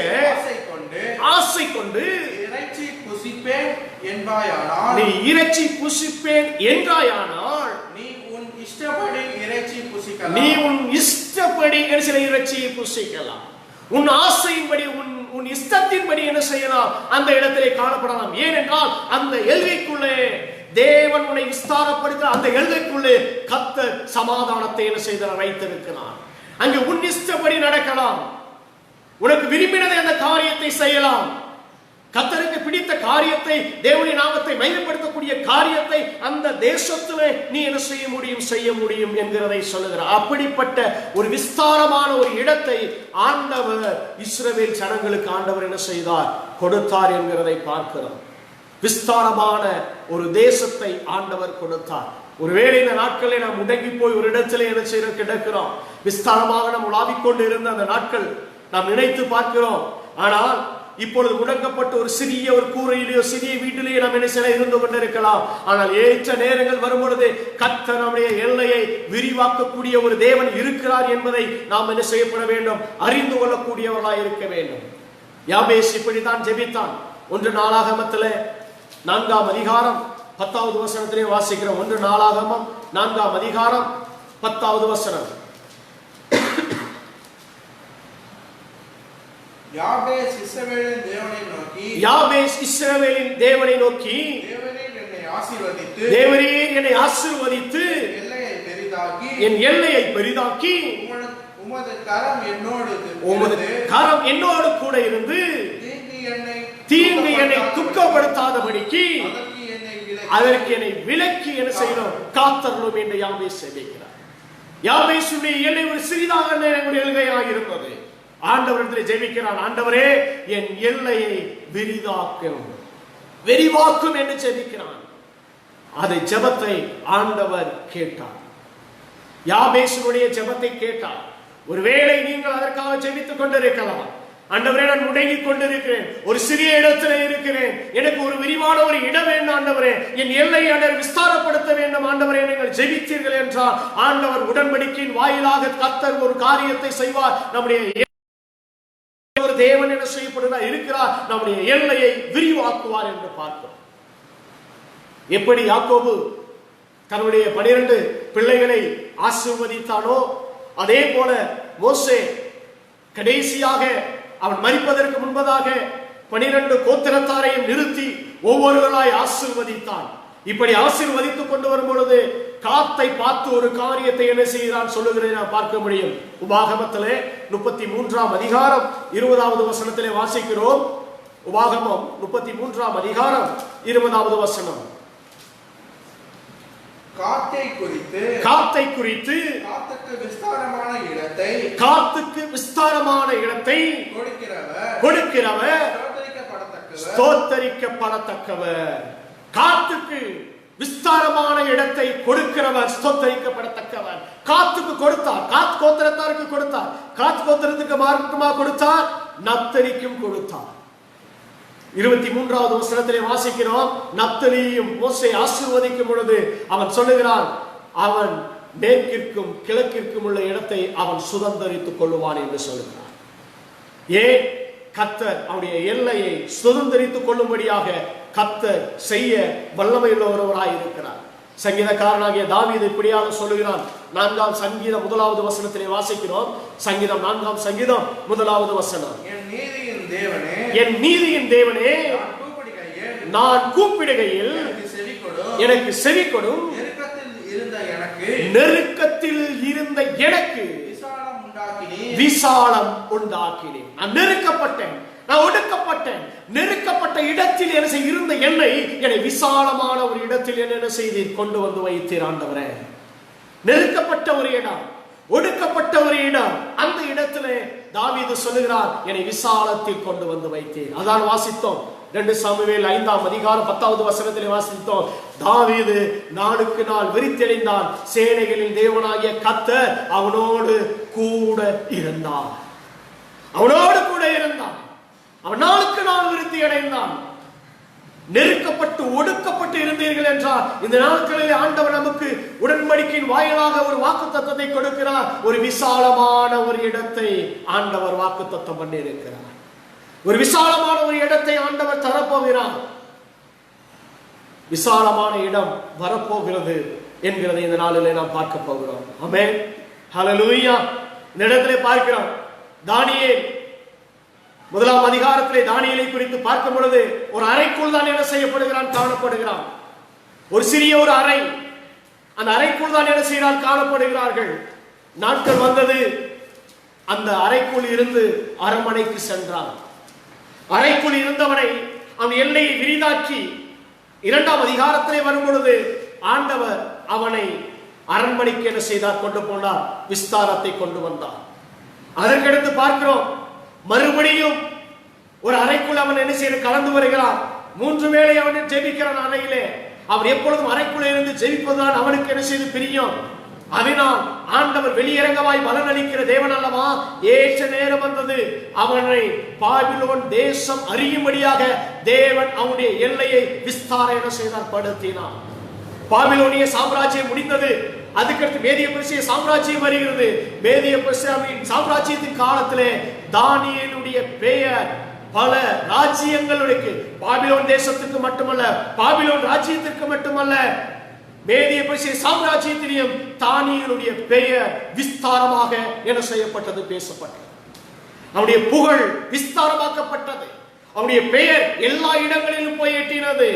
ஆசை கொண்டு இறைச்சி புசிப்பேன் என்றாயானால் நீ உன் இஷ்டப்படி இறைச்சியை புசிக்கலாம். உன் ஆசையின்படி உன் இஷ்டத்தின்படி என்ன செய்யலாம், அந்த இடத்திலே காணப்படலாம். ஏனென்றால் அந்த எல்கைக்குள்ளே தேவன் உன்னை விஸ்தாரப்படுத்த அந்த எல்கைக்குள்ளே கர்த்தர் சமாதானத்தை என்ன செய்தார், வைத்திருக்கிறார். அங்கு உன் இஷ்டப்படி நடக்கலாம். உனக்கு விரும்பினதை அந்த காரியத்தை செய்யலாம். கர்த்தருக்கு பிடித்த காரியத்தை, தேவனுடைய நாமத்தை மகிமைப்படுத்தக்கூடிய காரியத்தை அந்த தேசத்திலே நீ என்ன செய்ய முடியும் என்கிறதை சொல்லுகிறார். அப்படிப்பட்ட ஒரு விஸ்தாரமான ஒரு இடத்தை ஆண்டவர் இஸ்ரவேல் ஜனங்களுக்கு ஆண்டவர் என்ன செய்தார், கொடுத்தார் என்கிறதை பார்க்கிறோம். விஸ்தாரமான ஒரு தேசத்தை ஆண்டவர் கொடுத்தார். ஒருவேளை இந்த நாட்களை நாம் முடங்கி போய் ஒரு இடத்துல என்ன செய்ய கிடக்கிறோம். விஸ்தாரமாக நாம் உலாவிக்கொண்டு இருந்த அந்த நாட்கள் நாம் நினைத்து பார்க்கிறோம். ஆனால் இப்பொழுது முடக்கப்பட்ட ஒரு சிறிய ஒரு கூரையிலேயோ சிறிய வீட்டிலேயே நாம் என்ன செய்ய இருந்து கொண்டிருக்கலாம். ஆனால் ஏற்ற நேரங்கள் வரும்பொழுது கர்த்தர் நம்முடைய எல்லையை விரிவாக்கக்கூடிய ஒரு தேவன் இருக்கிறார் என்பதை நாம் என்ன செய்யப்பட வேண்டும், அறிந்து கொள்ளக்கூடியவர்களாக இருக்க வேண்டும். யாபேஸ் இப்படித்தான் ஜெபித்தான். 1 நாளாகமத்தில் 4ஆம் அதிகாரம் 10வது வசனத்திலே வாசிக்கிறோம். 1 நாளாகமம் 4ஆம் அதிகாரம் 10வது வசனம். யாபேஸ் இஸ்ரவேலின் தேவனை நோக்கி தேவரீர் என்னை ஆசீர்வதித்து என் எல்லையை பெரிதாக்கி உமது கரம் என்னோடு கூட இருந்து தீங்கு என்னை துக்கப்படுத்தாதபடிக்கு அதற்கு என்னை விலக்கி என்ன செய்யணும், காத்தருளும் என்று யாபேஸ் ஜெபிக்கிறார். யாபேசுடைய எல்லை ஒரு சிறிதாக எல்கையாக இருந்தது. ஆண்டவரிடத்தில் ஜெபிக்கிறான், ஆண்டவரே என் எல்லையை விரிவாக்கும் என்று ஜெபிக்கிறான். அதை ஜெபத்தை ஆண்டவர் கேட்டார். யாபேசுடைய ஜெபத்தை கேட்டார். ஒருவேளை நீங்கள் அதற்காக ஜெபித்துக் கொண்டிருக்கலாம். ஆண்டவரே நான் முடங்கிக் கொண்டிருக்கிறேன், ஒரு சிறிய இடத்துல இருக்கிறேன், எனக்கு ஒரு விரிவான ஒரு இடம் வேண்டும் ஆண்டவரே, என் எல்லையை ஆண்டவர் விஸ்தாரப்படுத்த வேண்டும் ஆண்டவரே, நீங்கள் ஜெபித்தீர்கள் என்றால் ஆண்டவர் உடன்படிக்கையின் வாயிலாக கர்த்தர் ஒரு காரியத்தை செய்வார். நம்முடைய ஒரு தேவன் என்ன செய்யப்படுகிறார் இருக்கிறார், நம்முடைய எல்லையை விரிவாக்குவார் என்று பார்க்கிறோம். எப்படி யாக்கோபு தன்னுடைய 12 பிள்ளைகளை ஆசீர்வதித்தானோ அதே போல மோசே கடைசியாக அவன் மரிப்பதற்கு முன்பதாக 12 கோத்திரத்தாரையும் நிறுத்தி ஒவ்வொருவராய் ஆசீர்வதித்தான். இப்படி ஆசீர்வதித்துக் கொண்டு வரும் பொழுது காத்தை பார்த்து ஒரு காரியத்தை என்ன செய்கிறான் சொல்லுகிறதை நாம் பார்க்க முடியும். உபாகமத்திலே 33ஆம் அதிகாரம் 20வது வசனத்திலே வாசிக்கிறோம். உபாகமம் 33ஆம் அதிகாரம் 20வது வசனம். காத்தை குறித்து காத்துக்கு விஸ்தாரமான இடத்தை கொடுக்கிறவர் ஸ்தோத்தரிக்கப்படத்தக்கவர். காத்துக்கு விஸ்தாரமான இடத்தை கொடுக்கிறவர் ஸ்தோத்தரிக்கப்படத்தக்கவர். காத்துக்கு கொடுத்தார், காத் கோத்திரத்தாருக்கு கொடுத்தார், காத் கோத்திரத்துக்கு மார்க்கமா கொடுத்தார், நப்தலிக்கும் கொடுத்தார். 23வது வசனத்திலே வாசிக்கிறோம், நப்தலியும் மோசே ஆசீர்வதிக்கும் பொழுது அவன் சொல்லுகிறான், அவன் மேற்கிற்கும் கிழக்கிற்கும் உள்ள இடத்தை அவன் சுதந்தரித்துக் கொள்ளுவான் என்று சொல்லுகிறான். ஏன்? கர்த்தர் அவருடைய எல்லையை சுதந்தரித்துக் கொள்ளும்படியாக கர்த்தர் செய்ய வல்லமையுள்ள ஒருவராய் இருக்கிறார். சங்கீதக்காரனாகிய தாவீது இப்படியாக சொல்லுகிறான். 4ஆம் சங்கீதம் 1வது வசனத்திலே வாசிக்கிறோம். சங்கீதம் 4ஆம் சங்கீதம் 1வது வசனம், என் நீதியின் தேவனே நான் கூப்பிடுகையில் எனக்கு செவி கொடும், நெருக்கத்தில் இருந்த எனக்கு விசாலம் உண்டாக்கினேன். நான் நெருக்கப்பட்டேன், நான் ஒடுக்கப்பட்டேன், நெருக்கப்பட்ட இடத்தில் என்ன இருந்த என்னை விசாலமான ஒரு இடத்தில் என்ன செய்தீர், கொண்டு வந்து வைத்தீர் ஆண்டவரே. நெருக்கப்பட்ட ஒரு இடம், ஒடுக்கப்பட்ட ஒரு இடம், அந்த இடத்திலே தாவீது சொல்லுகிறார், என்னை விசாலத்தில் கொண்டு வந்து வைத்தீர். அதான் வாசித்தோம் 2 சாமுவேல் 5ஆம் அதிகாரம் 10வது வசனத்திலே வாசித்தோம். தாவீது நாளுக்கு நாள் வெறித்தெளிந்தான், சேனைகளின் தேவனாகிய கர்த்தர் அவனோடு கூட இருந்தார். அவனோடு கூட இருந்தான். அவன் நாளுக்கு நாள் விருத்தி அடைந்தான். நெருக்கப்பட்டு ஒடுக்கப்பட்டு இருந்தீர்கள் என்றால் இந்த நாட்களில் ஆண்டவர் நமக்கு உடன்படிக்கையின் வாயிலாக ஒரு வாக்குத்தத்தத்தை கொடுக்கிறார். ஒரு விசாலமான ஒரு இடத்தை ஆண்டவர் வாக்குத்தத்தம் பண்ணி இருக்கிறார். ஒரு விசாலமான ஒரு இடத்தை ஆண்டவர் தரப்போகிறார். விசாலமான இடம் வரப்போகிறது என்கிறதை இந்த நாளிலே நாம் பார்க்க போகிறோம். ஆமென், ஹல்லேலூயா. இந்த இடத்திலே பார்க்கிறோம், தானியேல் 1ஆம் அதிகாரத்திலே தானியேலை குறித்து பார்க்கும் பொழுது ஒரு அறைக்குள் தான் என்ன செய்யப்படுகிறான், காணப்படுகிறான். ஒரு சிறிய ஒரு அறை, அந்த அறைக்குள் தான் என்ன செய்கிறான், காணப்படுகிறார்கள். நாட்கள் வந்தது, அந்த அறைக்குள் இருந்து அரண்மனைக்கு சென்றான். அறைக்குள் இருந்தவனை அவன் எல்லையை விரிதாக்கி 2ஆம் அதிகாரத்திலே வரும் பொழுது ஆண்டவர் அவனை அரண்மனைக்கு என்ன செய்தார், கொண்டு போனார், விஸ்தாரத்தை கொண்டு வந்தார். அதற்கடுத்து பார்க்கிறோம், மறுபடியும் ஒரு அறைக்குள் அவன் என்ன செய்ய கலந்து வருகிறான். 3 வேளை அவன் ஜெபிக்கிறான் அறையிலே. அவன் எப்பொழுதும் அறைக்குள்ளே இருந்து ஜெபிப்பதுதான் அவனுக்கு என்ன செய்து பிரியும். அதனால் ஆண்டவர் வெளியரங்கமாய் பலன் அளிக்கிற தேவன் அல்லவா. ஏற்ற நேரம் வந்தது, அவனை பாபிலோன் தேசம் அறியும்படியாக தேவன் அவனுடைய எல்லையை விஸ்தார செய்தார், படுத்தினார். பாபிலோனிய சாம்ராஜ்யம் முடிந்தது. அதுக்கடுத்து மேதிய பெர்சிய சாம்ராஜ்யம் வருகிறது. மேதிய பெர்சியாவின் சாம்ராஜ்யத்தின் காலத்திலே தானியேலுடைய பெயர் பல ராஜ்யங்களுக்கு, பாபிலோன் தேசத்துக்கு மட்டுமல்ல, பாபிலோன் ராஜ்யத்திற்கு மட்டுமல்ல, மேதிய பெர்சிய சாம்ராஜ்யத்திலும் தானியேலுடைய பெயர் விஸ்தாரமாக என்ன செய்யப்பட்டது, பேசப்பட்டது. அவனுடைய புகழ் விஸ்தாரமாக்கப்பட்டது. அவனுடைய பெயர் எல்லா இடங்களிலும் போய் எட்டினது.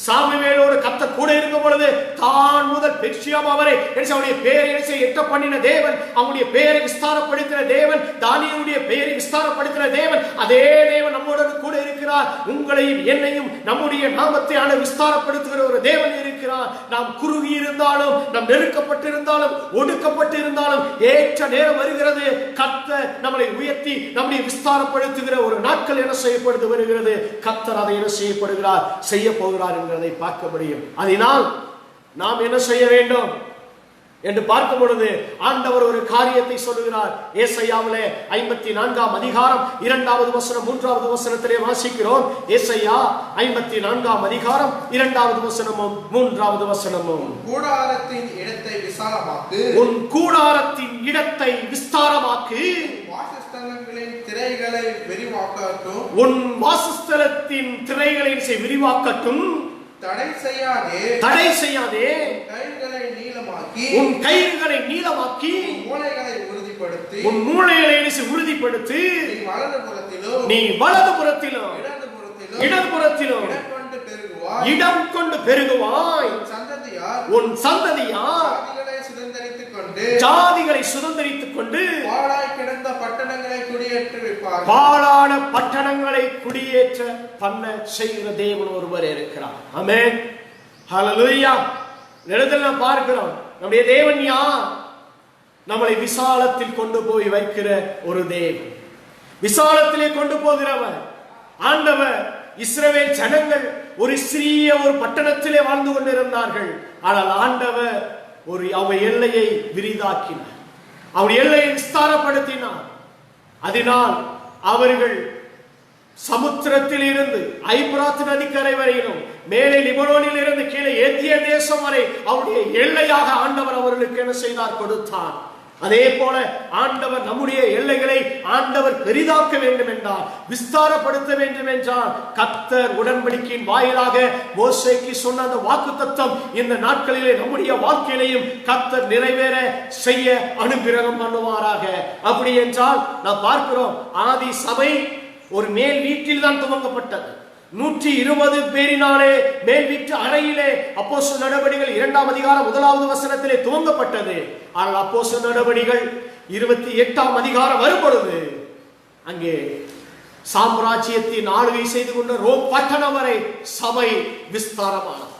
சாமுவேலோடு கர்த்தர் கூட இருக்கும் பொழுது தான் முதல் பெர்சியாம் அவரை அவனுடைய பெயரை எட்ட பண்ணின தேவன், அவனுடைய பெயரை விஸ்தாரப்படுத்தின தேவன், தானியேலுடைய பெயரை விஸ்தாரப்படுத்தின தேவன், அதே தேவன் நம்முடன் கூட இருக்கிறார். உங்களையும் என்னையும் நம்முடைய நாமத்தை விஸ்தாரப்படுத்துகிற ஒரு தேவன் இருக்கிறார். நாம் குறுகி இருந்தாலும், நாம் நெருக்கப்பட்டு இருந்தாலும், ஒடுக்கப்பட்டு இருந்தாலும், ஏற்ற நேரம் வருகிறது, கர்த்தர் நம்மளை உயர்த்தி நம்மை விஸ்தாரப்படுத்துகிற ஒரு நாட்கள் என்ன செய்யப்படுது வருகிறது. கர்த்தர் அதை என்ன செய்யப்படுகிறார், செய்ய போகிறார் என்பதை பார்க்க முடியும். அதனால் நாம் என்ன செய்ய வேண்டும் என்று பார்க்கும் பொழுது ஆண்டவர் ஒரு காரியத்தை சொல்லுகிறார். ஏசாயாவிலே 54ஆம் அதிகாரம் 2வது வசனம் 3வது வசனத்திலே வாசிக்கிறோம். ஏசாயா 54ஆம் அதிகாரம் 2வது வசனமும் 3வது வசனமும், கூடாரத்தின் இடத்தை விசாலமாக்கு, உன் கூடாரத்தின் இடத்தை விஸ்தாரமாக்கு, வாசஸ்தலங்களின் திரைகளை விரிவாக்கட்டும், உன் வாசஸ்தலத்தின் திரைகளை விரிவாக்கட்டும், தடை செய்யாதே, தடை செய்யாதே, கயிறுகளை நீளமாக்கி, உன் கயிறுகளை நீளமாக்கி, மூலைகளை உறுதிப்படுத்தி, உன் மூலைகளை உறுதிப்படுத்தி, நீ வலதுபுறத்திலும், நீ வலதுபுறத்திலும், இடதுபுறத்திலும், இடதுபுறத்திலும் இடம் கொண்டு பெருகுவாய். உன் சந்ததியார் ஜாதிகளை சுதந்தரித்துக் கொண்டு பாழாய் கிடந்த பட்டணங்களை குடியேற்றி வைப்பார்கள். பாழான பட்டணங்களை குடியேற்ற பண்ண செய்கிற தேவன் ஒருவர் இருக்கிறார். ஆமென், ஹல்லேலூயா. நேரத்தில் நாம் பார்க்கிறோம், நம்முடைய தேவன் யார்? நம்மளை விசாலத்தில் கொண்டு போய் வைக்கிற ஒரு தேவன், விசாலத்திலே கொண்டு போகிறவர் ஆண்டவர். இஸ்ரவேல் ஜனங்கள் ஒரு சிறிய ஒரு பட்டணத்திலே வாழ்ந்து கொண்டிருந்தார்கள். ஆனால் ஆண்டவர் அவர் எல்லையை விரிதாக்கினார், அவர் எல்லையை விஸ்தாரப்படுத்தினார். அதனால் அவர்கள் சமுத்திரத்தில் இருந்து ஐபிராத் நதிக்கரை வரையிலும், மேலே லிபனோனில் இருந்து கீழே ஏத்திய தேசம் வரை அவருடைய எல்லையாக ஆண்டவர் அவர்களுக்கு என்ன செய்தார்? கொடுத்தார். அதே போல ஆண்டவர் நம்முடைய எல்லைகளை ஆண்டவர் பெரிதாக்க வேண்டும் என்றால், விஸ்தாரப்படுத்த வேண்டும் என்றால், கர்த்தர் உடன்படிக்கையின் வாயிலாக மோசேக்கு சொன்ன அந்த வாக்குத்தத்தம் இந்த நாட்களிலே நம்முடைய வாழ்க்கையிலையும் கர்த்தர் நிறைவேற செய்ய அனுகிரகம் பண்ணுவாராக. அப்படி என்றால் நாம் பார்க்கிறோம், ஆதி சபை ஒரு மேல் வீட்டில் தான் துவங்கப்பட்டது. 120 பேரினாலே மேல் வீட்டு அறையிலே அப்போஸ்தலர் நடபடிகள் 2ஆம் அதிகாரம் 1வது வசனத்திலே துவங்கப்பட்டது. ஆனால் அப்போஸ்தலர் நடபடிகள் 28ஆம் அதிகாரம் வரும்பொழுது அங்கே சாம்ராஜ்யத்தின் ஆளுகை செய்து கொண்ட ரோம் பட்டணம் வரை சபை விஸ்தாரமானது.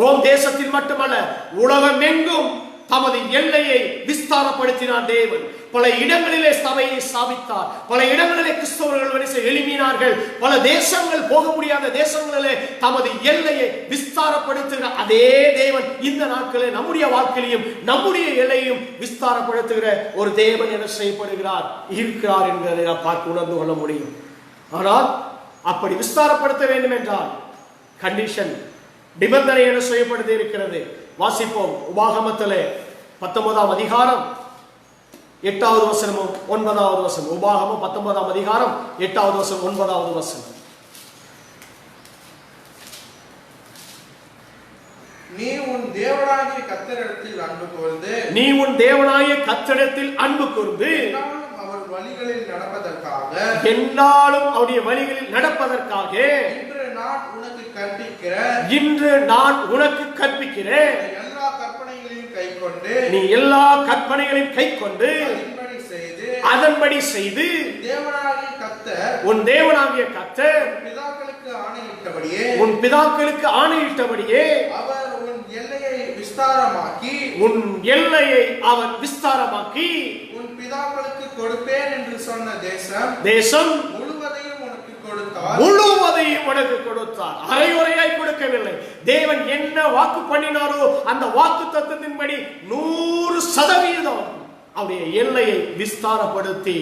ரோம் தேசத்தில் மட்டுமல்ல, உலகம் எங்கும் தமது எல்லையை விஸ்தாரப்படுத்தினார் தேவன். பல இடங்களிலே சபையை ஸ்தாபித்தார், பல இடங்களிலே கிறிஸ்தவர்கள் எழுப்பினார்கள். பல தேசங்கள், போக முடியாத தேசங்களிலே தமது எல்லையை விஸ்தாரப்படுத்துகிற அதே தேவன் இந்த நாட்களில் நம்முடைய வாழ்க்கையிலும் நம்முடைய எல்லையும் விஸ்தாரப்படுத்துகிற ஒரு தேவன் என்ன செய்யப்படுகிறார் இருக்கிறார் என்பதை நாம் பார்த்து உணர்ந்து கொள்ள முடியும். ஆனால் அப்படி விஸ்தாரப்படுத்த வேண்டும் என்றால் கண்டிஷன், நிபந்தனை என்ன செய்யப்படுத்தி இருக்கிறது. வாசிப்போம். உபாகமத்திலே 19ஆம் அதிகாரம் 8வது வசனமும் 9வது வசனம். உபாகமம் 19ஆம் அதிகாரம் 8வது வசனம் 9வது வசனம். நீ உன் தேவனாகிய கர்த்தரிடத்தில் அன்பு கூர்ந்து, நீ உன் தேவனாகிய கர்த்தரிடத்தில் அன்பு கூர்ந்து அவர் வழிகளில் நடப்பதற்காக, என்னாலும் அவருடைய வழிகளில் நடப்பதற்காக இன்று நான் உனக்கு கற்பிக்கிற, இன்று நான் உனக்கு கற்பிக்கிறேன் எல்லா கற்பனைகளையும் கைக்கொண்டு, நீ எல்லா கற்பனைகளையும் கைக்கொண்டு அதன்படி செய்து உன் தேவனாகிய கர்த்தர் உன் பிதாக்களுக்கு ஆணையிட்டபடியே அவர் உன் எல்லையை விஸ்தாரமாக்கி, உன் எல்லையை அவர் விஸ்தாரமாக்கி உன் பிதாக்களுக்கு கொடுப்பேன் என்று சொன்ன தேசம் முழுவதையும் உனக்கு கொடுத்தார். முழுவதையும் உனக்கு கொடுத்தார். அரைகுறையாய் கொடுக்கவில்லை. தேவன் என்ன வாக்கு பண்ணினாரோ அந்த வாக்கு தத்தத்தின்படி 100% அவருடைய எல்லையை விஸ்தாரப்படுத்தி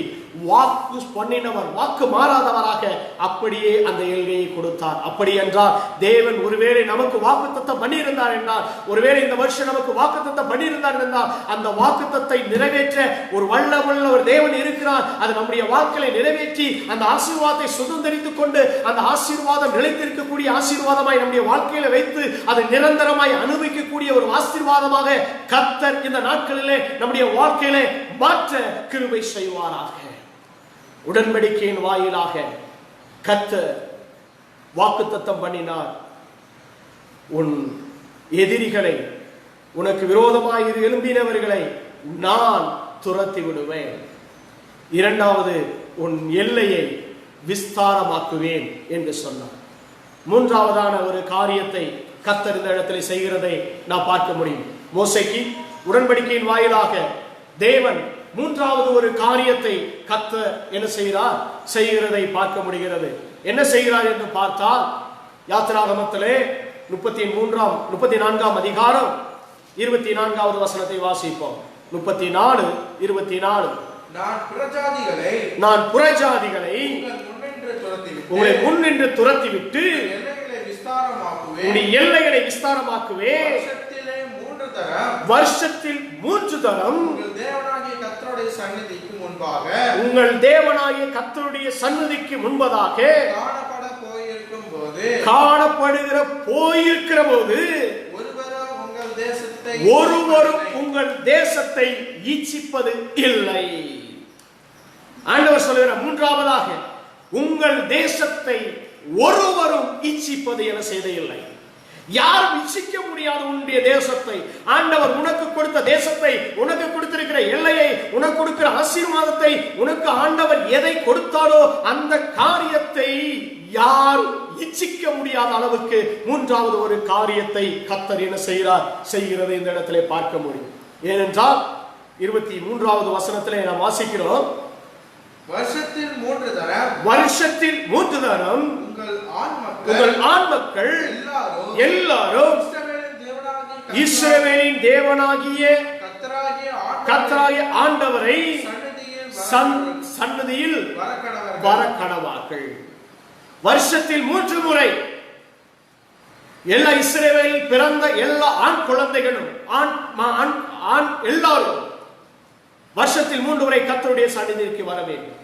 வாக்கு பண்ணினவர், வாக்கு மாறாதவராக அப்படியே அந்த எல்லையை கொடுத்தார். அப்படி என்றால் தேவன் ஒருவேளை நமக்கு வாக்குத்தத்தம் பண்ணியிருந்தார் என்றால், ஒருவேளை இந்த வருஷம் நமக்கு வாக்குத்தத்தம் பண்ணியிருந்தார் என்றால், அந்த வாக்குத்தத்தை நிறைவேற்ற ஒரு வல்லமுள்ள ஒரு தேவன் இருக்கிறார். அது நம்முடைய வாழ்க்கையை நிறைவேற்றி அந்த ஆசீர்வாதத்தை சுதந்திரித்துக் கொண்டு அந்த ஆசீர்வாதம் நிலைத்திருக்கக்கூடிய ஆசீர்வாதமாய் நம்முடைய வாழ்க்கையில வைத்து அதை நிரந்தரமாய் அனுபவிக்கக்கூடிய ஒரு ஆசீர்வாதமாக கர்த்தர் இந்த நாட்களிலே நம்முடைய வாழ்க்கையிலே மாற்ற கிருபை செய்வாராக. உடன்படிக்கையின் வாயிலாக கர்த்தர் வாக்குத்தத்தம் பண்ணினார், உன் எதிரிகளை, உனக்கு விரோதமாய் எழும்பினவர்களை நான் துரத்தி விடுவேன். இரண்டாவது, உன் எல்லையை விஸ்தாரமாக்குவேன் என்று சொன்னார். மூன்றாவதான ஒரு காரியத்தை கர்த்தர் இந்த இடத்துல செய்கிறதை நான் பார்க்க முடியும். மோசேக்கு உடன்படிக்கையின் வாயிலாக தேவன் மூன்றாவது ஒரு காரியத்தை கர்த்தர் என்ன செய்கிறதை பார்க்க முடிகிறது. என்ன செய்கிறார் என்று பார்த்தால், யாத்திராகமத்திலே 34ஆம் அதிகாரம் 24வது வசனத்தை வாசிப்போம். 34:24. நான் புறஜாதிகளை உங்களை முன்னின்று துரத்திவிட்டு உன்னுடைய எல்லைகளை விஸ்தாரமாக்குவேன். வருஷத்தில் 3 தரம் உங்கள் தேவனாகிய கர்த்தருடைய சந்நிதிக்கு முன்பதாக காணப்படுகிற போயிருக்கிற போது ஒருவரும் உங்கள் தேசத்தை ஈச்சிப்பது இல்லை. ஆண்டவர் சொல்லுகிற மூன்றாவதாக, உங்கள் தேசத்தை ஒருவரும் ஈச்சிப்பது என செய்தில்லை. யாரும் இச்சிக்க முடியாது உன்னுடைய தேசத்தை. ஆண்டவர் உனக்கு கொடுத்த தேசத்தை, உனக்கு கொடுத்திருக்கிற எல்லையை, உனக்கு கொடுக்கிற ஆசீர்வாதத்தை, உனக்கு ஆண்டவர் எதை கொடுத்தாரோ அந்த காரியத்தை யாரும் இச்சிக்க முடியாத அளவுக்கு மூன்றாவது ஒரு காரியத்தை கர்த்தர் என்ன செய்கிறது இந்த இடத்திலே பார்க்க முடியும். ஏனென்றால் 23வது வசனத்திலே நாம் வாசிக்கிறோம், வருஷத்தில் 3 தரம் வருஷத்தில் 3 தரம் உங்கள் ஆண் மக்கள் எல்லாரும் இஸ்ரவேலின் தேவனாகிய கர்த்தராகிய ஆண்டவரை சன்னதியில் வரக்கடவார்கள். வருஷத்தில் 3 முறை எல்லா இஸ்ரவேலில் பிறந்த எல்லா ஆண் குழந்தைகளும் ஆண் எல்லாரும் வருஷத்தில் 3 முறை கர்த்தருடைய சந்நிதிக்கு வர வேண்டும்.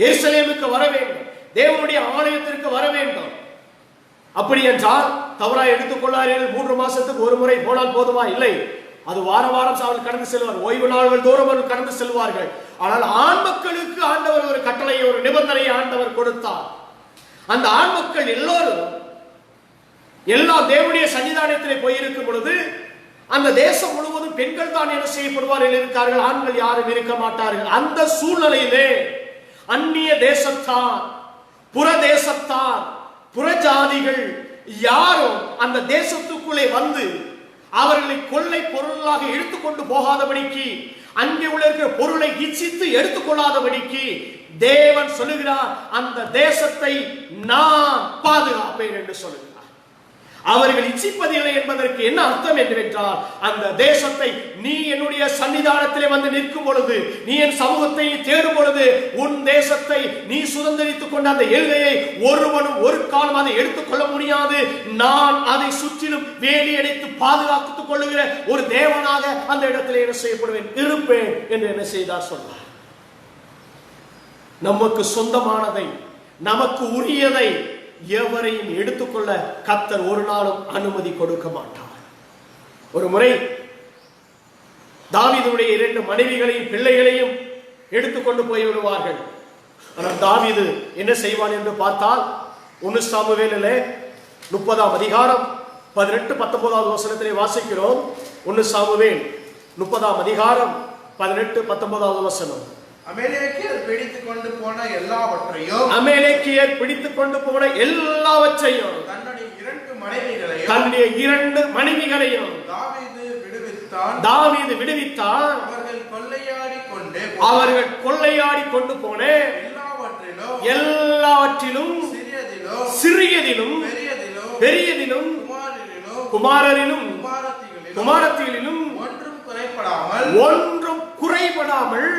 எருசலேமுக்கு வர வேண்டும். தேவனுடைய ஆலயத்திற்கு வர வேண்டும். அப்படி என்றால் தவறாய் எடுத்துக்கொள்ளார்கள். 3 மாசத்துக்கு ஒரு முறை போனால் போதுமா? இல்லை, அது வாரம் அவர்கள் கடந்து செல்வார். ஓய்வு நாள்கள் தோறும் அவர்கள் கடந்து செல்வார்கள். ஆனால் ஆண் மக்களுக்கு ஆண்டவர் ஒரு கட்டளையை, ஒரு நிபந்தனையை ஆண்டவர் கொடுத்தார். அந்த ஆண் மக்கள் எல்லோரும் எல்லா தேவனுடைய சன்னிதானத்திலே போயிருக்கும் பொழுது அந்த தேசம் முழுவதும் பெண்கள் தான் என்ன செய்யப்படுவார்கள் இருக்கார்கள், ஆண்கள் யாரும் இருக்க மாட்டார்கள். அந்த சூழ்நிலையிலே அந்நிய தேசத்தார், புற தேசத்தார், புறஜாதிகள் யாரும் அந்த தேசத்துக்குள்ளே வந்து அவர்களை கொள்ளை பொருளாக எடுத்துக்கொண்டு போகாதபடிக்கு, அங்கே உள்ள இருக்கிற பொருளை இச்சித்து எடுத்துக்கொள்ளாதபடிக்கு தேவன் சொல்லுகிறார், அந்த தேசத்தை நான் பாதுகாப்பேன் என்று சொல்லுகிறார். அவர்கள் இச்சிப்பதில்லை என்பதற்கு என்ன அர்த்தம் என்றால், அந்த தேசத்தை நீ என்னுடைய சன்னிதானத்திலே வந்து நிற்கும் பொழுது, நீ என் சமூகத்தை தேடும் பொழுது, உன் தேசத்தை நீ சுதந்திரித்துக் கொண்ட அந்த எல்லையை ஒருவனும் ஒரு காலம் அதை எடுத்துக்கொள்ள முடியாது. நான் அதை சுற்றிலும் வேலி அடைத்து பாதுகாத்துக் கொள்ளுகிற ஒரு தேவனாக அந்த இடத்திலே என்ன செய்யப்படுவேன், இருப்பேன் என்று என்ன செய்தார் சொன்னார். நமக்கு சொந்தமானதை, நமக்கு உரியதை எவரையும் எடுத்துக்கொள்ள கர்த்தர் ஒரு நாளும் அனுமதி கொடுக்க மாட்டார். ஒரு முறை தாவீதுடைய 2 மனைவிகளையும் பிள்ளைகளையும் எடுத்துக்கொண்டு போய் விடுவார்கள். ஆனால் தாவீது என்ன செய்வான் என்று பார்த்தால் 1 சாமுவேலிலே 30ஆம் அதிகாரம் 18-19 வசனத்திலே வாசிக்கிறோம். 1 சாமுவேல் 30ஆம் அதிகாரம் 18-19 வசனம். அமலேக்கியர் பிடித்துக் கொண்டு போன எல்லாவற்றையும் தன்னுடைய 2 மனைவிகளையும் தாவீது விடுவித்தான். அவர்கள் கொள்ளையாடி கொண்டு போன எல்லாவற்றிலும் சிறியதிலும் பெரியதிலும் குமாரரிலும் குமாரத்திலும் ஒன்றும் குறைபடாமல்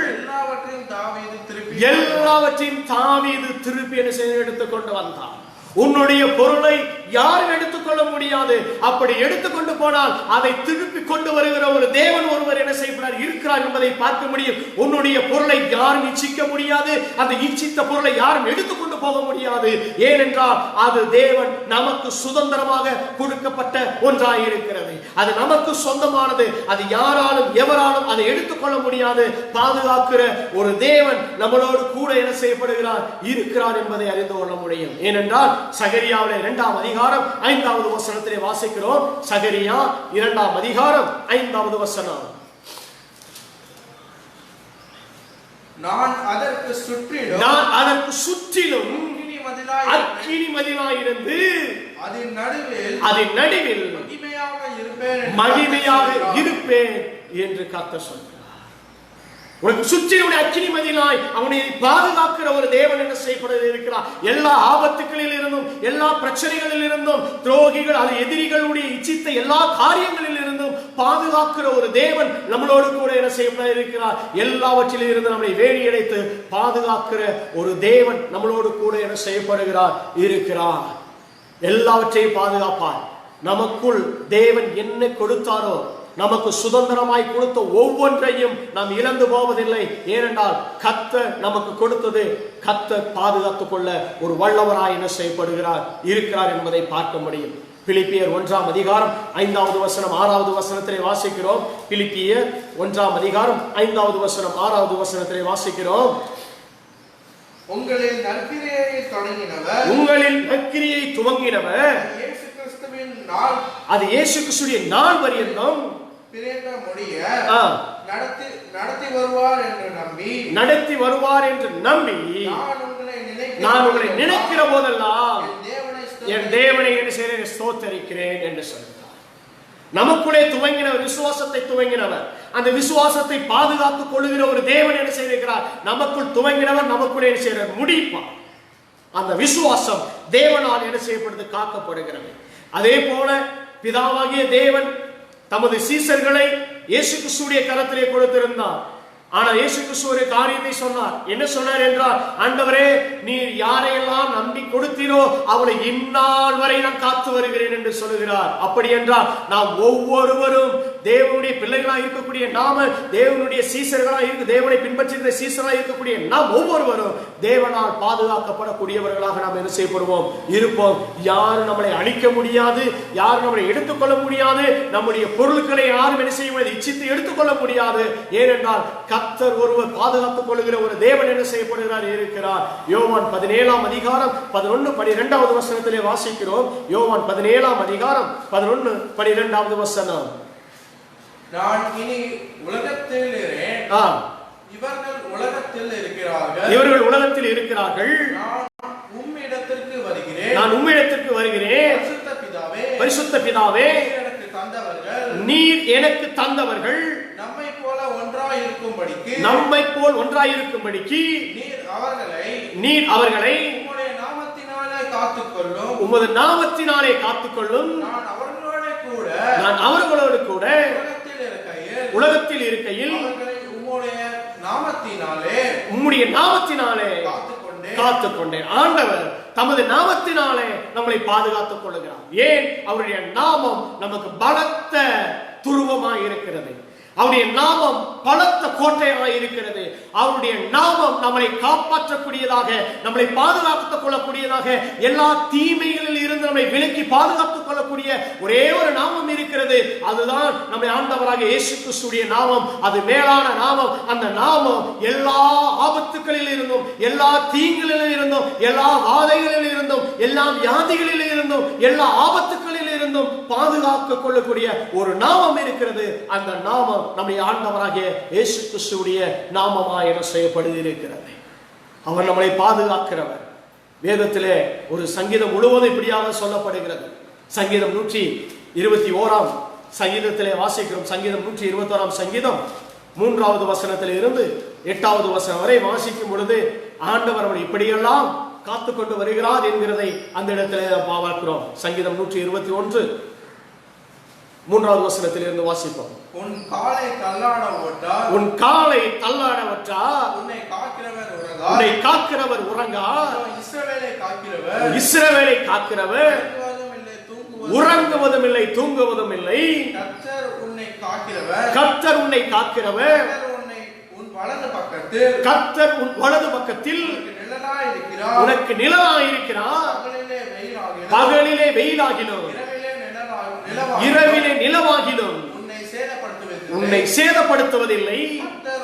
எல்லாவற்றையும் தாவீது திருப்பி என்ன செய்து எடுத்துக் கொண்டு வந்தான். உன்னுடைய பொருளை யாரும் எடுத்துக்கொள்ள முடியாது. அப்படி எடுத்துக்கொண்டு போனால் அதை திருப்பி கொண்டு வருகிற ஒரு தேவன் ஒருவர் என்ன செய்யப்படுறார், இருக்கிறார் என்பதை பார்க்க முடியும். உன்னுடைய பொருளை யாரும் இச்சிக்க முடியாது. அந்த இச்சித்த பொருளை யாரும் எடுத்துக்கொண்டு போக முடியாது. ஏனென்றால் அது தேவன் நமக்கு சுதந்திரமாக கொடுக்கப்பட்ட ஒன்றாக இருக்கிறது. அது நமக்கு சொந்தமானது. அது யாராலும் எவராலும் அதை எடுத்துக்கொள்ள முடியாது. பாதுகாக்கிற ஒரு தேவன் நம்மளோடு கூட என்ன செய்யப்படுகிறார், இருக்கிறார் என்பதை அறிந்து கொள்ள முடியும். ஏனென்றால் சகரியாவிலே 2ஆம் அதிகாரம் 5வது வசனத்திலே வாசிக்கிறோம். சகரியா 2ஆம் அதிகாரம் 5வது வசனம். நான் அதற்கு சுற்றிலும் அக்கினி மதிலாயிருந்து அதன் நடுவில் மகிமையாக இருப்பேன் என்று கர்த்தர் சொல்கிறார். உனக்கு சுற்றிலுடைய அக்கினி மதிலாய் அவனை பாதுகாக்கிற ஒரு தேவன் என்ன செய்யப்பட இருக்கிறார். எல்லா ஆபத்துகளில் இருந்தும், எல்லா பிரச்சனைகளில் இருந்தும், துரோகிகள், அது எதிரிகளுடைய இச்சித்த எல்லா காரியங்களில் இருந்தும் பாதுகாக்கிற ஒரு தேவன் நம்மளோடு கூட என்ன செய்யப்பட இருக்கிறார். எல்லாவற்றிலும் இருந்து நம்மை வேலி அடைத்து பாதுகாக்கிற ஒரு தேவன் நம்மளோடு கூட என்ன செய்யப்படுகிறார், இருக்கிறார். எல்லாவற்றையும் பாதுகாப்பார். நமக்குள் தேவன் என்ன கொடுத்தாரோ, நமக்கு சுதந்திரமாய் கொடுத்த ஒவ்வொன்றையும் நாம் இழந்து போவதில்லை. ஏனென்றால் கர்த்தர் நமக்கு கொடுத்தது கர்த்தர் பாதுகாத்துக் கொள்ள ஒரு வல்லவராய் என்ன செய்யப்படுகிறார், இருக்கிறார் என்பதை பார்க்க முடியும். பிலிப்பியர் 1ஆம் அதிகாரம் 5வது வசனம் 6வது வசனத்திலே வாசிக்கிறோம். பிலிப்பியர் 1ஆம் அதிகாரம் 5வது வசனம் 6வது வசனத்திலே வாசிக்கிறோம். உங்களில் நற்கிரியை துவங்கினவர் அது இயேசு கிறிஸ்துவின் நாள் பரியந்தம் நடத்தி வருவார் என்று நம்பி நான் உங்களை நினைக்கிற போதெல்லாம் என் தேவனை என்ன செய்கிறேன், ஸ்தோத்தரிக்கிறேன் என்று சொல்கிறார். நமக்குள்ளே துவங்கினவர், விசுவாசத்தை துவங்கினவர், அந்த விசுவாசத்தை பாதுகாத்துக் கொள்ளுகிற ஒரு தேவன் என்ன செய்திருக்கிறார்? நமக்குள் துவங்கினவர் நமக்குள்ளே என்ன செய்கிறார்? முடிப்பார். அந்த விசுவாசம் தேவனால் என்ன செய்யப்படுது? காக்கப்படுகிறது. அதே போல பிதாவாகிய தேவன் தமது சீசர்களை இயேசு கிறிஸ்துவின் கரத்திலே கொடுத்திருந்தார். ஆனால் இயேசு கிறிஸ்து ஒரு காரியத்தை சொன்னார். என்ன சொன்னார் என்றால், ஆண்டவரே, நீர் யாரையெல்லாம் நம்பி கொடுத்தீரோ அவளை இந்நாள் வரை நான் காத்து வருகிறேன் என்று சொல்லுகிறார். அப்படி என்றால் நாம் ஒவ்வொருவரும் தேவனுடைய பிள்ளைகளாக இருக்கக்கூடிய நாம, தேவனுடைய சீசர்களாக இருக்க, தேவனை பின்பற்றுகிற சீசர்களாக இருக்கக்கூடிய நாம் ஒவ்வொருவரும் தேவனால் பாதுகாக்கப்படக்கூடியவர்களாக நாம் என்ன செய்யப்படுவோம்? இருப்போம். யாரும் நம்மளை அழிக்க முடியாது, யாரும் நம்மளை எடுத்துக்கொள்ள முடியாது, நம்முடைய பொருட்களை யாரும் என்ன செய்ய முடியாது? இச்சித்து எடுத்துக்கொள்ள முடியாது. ஏனென்றால் கர்த்தர் ஒருவர் பாதுகாத்துக் கொள்ளுகிற ஒரு தேவன் என்ன செய்யப்படுகிறார்? இருக்கிறார். யோவான் 17ஆம் அதிகாரம் 11-12 வசனத்திலே வாசிக்கிறோம். யோவான் 17ஆம் அதிகாரம் 11-12 வசனம். நான் இனி உலகத்தில் இருக்கிறேன், இவர்கள் உலகத்தில் இருக்கிறார்கள், இவர்கள் உலகத்தில் இருக்கிறார்கள், நான் உம்மிடத்திற்கு வருகிறேன், நான் உம்மிடத்திற்கு வருகிறேன். பரிசுத்த பிதாவே, பரிசுத்த பிதாவே, எனக்கு தந்தவர்கள், நீர் எனக்கு தந்தவர்கள் நம்மை போல ஒன்றாய் இருக்கும்படிக்கு, நம்மை போல் ஒன்றாய் இருக்கும்படிக்கு நீர் அவர்களை உம்முடைய நாமத்தினாலே காத்துக்கொள்ளும், உமது நாமத்தினாலே காத்துக்கொள்ளும். நான் அவர்களோடு கூட உலகத்தில் இருக்கையில் அவர்களை உம்முடைய நாமத்தினாலே காத்துக்கொண்டேன். ஆண்டவர் தமது நாமத்தினாலே நம்மளை பாதுகாத்துக் கொள்ளுகிறார். ஏன்? அவருடைய நாமம் நமக்கு பலத்த துருவமாய் இருக்கிறது. அவருடைய நாமம் பலத்த கோட்டையாக இருக்கிறது. அவருடைய நாமம் நம்மளை காப்பாற்றக்கூடியதாக, நம்மளை பாதுகாத்துக் கொள்ளக்கூடியதாக, எல்லா தீமைகளில் இருந்து நம்மை விலக்கி பாதுகாத்துக் கொள்ளக்கூடிய ஒரே ஒரு நாமம் இருக்கிறது. அதுதான் நம்மை ஆண்டவராக இயேசு கிறிஸ்துவின் நாமம். அது மேலான நாமம். அந்த நாமம் எல்லா ஆபத்துகளில் இருந்தும், எல்லா தீங்குகளில் இருந்தும், எல்லா வாதைகளில் இருந்தும், எல்லா வியாதிகளில் இருந்தும், எல்லா ஆபத்துகளில் இருந்தும் பாதுகாத்துக் கொள்ளக்கூடிய ஒரு நாமம் இருக்கிறது. அந்த நாமம் நம்முடைய ஆண்டவராகிய இயேசு கிறிஸ்துவுடைய நாமமாய் என்ன செய்யப்படுகிறது. அவர் நம்மளை பாதுகாக்கிறவர். வேதத்திலே ஒரு சங்கீதம் முழுவதும் இப்படியாக சொல்லப்படுகிறது. சங்கீதம் 121ஆம் சங்கீதத்திலே வாசிக்கிறோம். சங்கீதம் 121ஆம் சங்கீதம் 3வது வசனத்திலே இருந்து 8வது வசனம் வரை வாசிக்கும் பொழுது ஆண்டவர் அவரை இப்படியெல்லாம் காத்துக்கொண்டு வருகிறார் என்கிறதை அந்த இடத்திலே பார்க்கிறோம். சங்கீதம் 121 3வது வசனத்திலிருந்து வாசிப்போம். உன் காலை தள்ளாட விட்டால், உன் காலை தள்ளாட விட்டால், உன்னை காக்கிறவர் உறங்கார், இஸ்ரவேலை காக்கிறவர் உறங்குவதும் இல்லை, தூங்குவதும் இல்லை. கர்த்தர் உன்னை காக்கிறவர், கர்த்தர் உன்னை காக்கிறவர், உன் வலது பக்கத்தில், கர்த்தர் உன் வலது பக்கத்தில் உனக்கு நிழலாயிருக்கிறார். பகலிலே வெயிலாகிலும் இரவிலே நிலவாகிலும் உன்னை சேதப்படுத்துவதில்லை. கர்த்தர்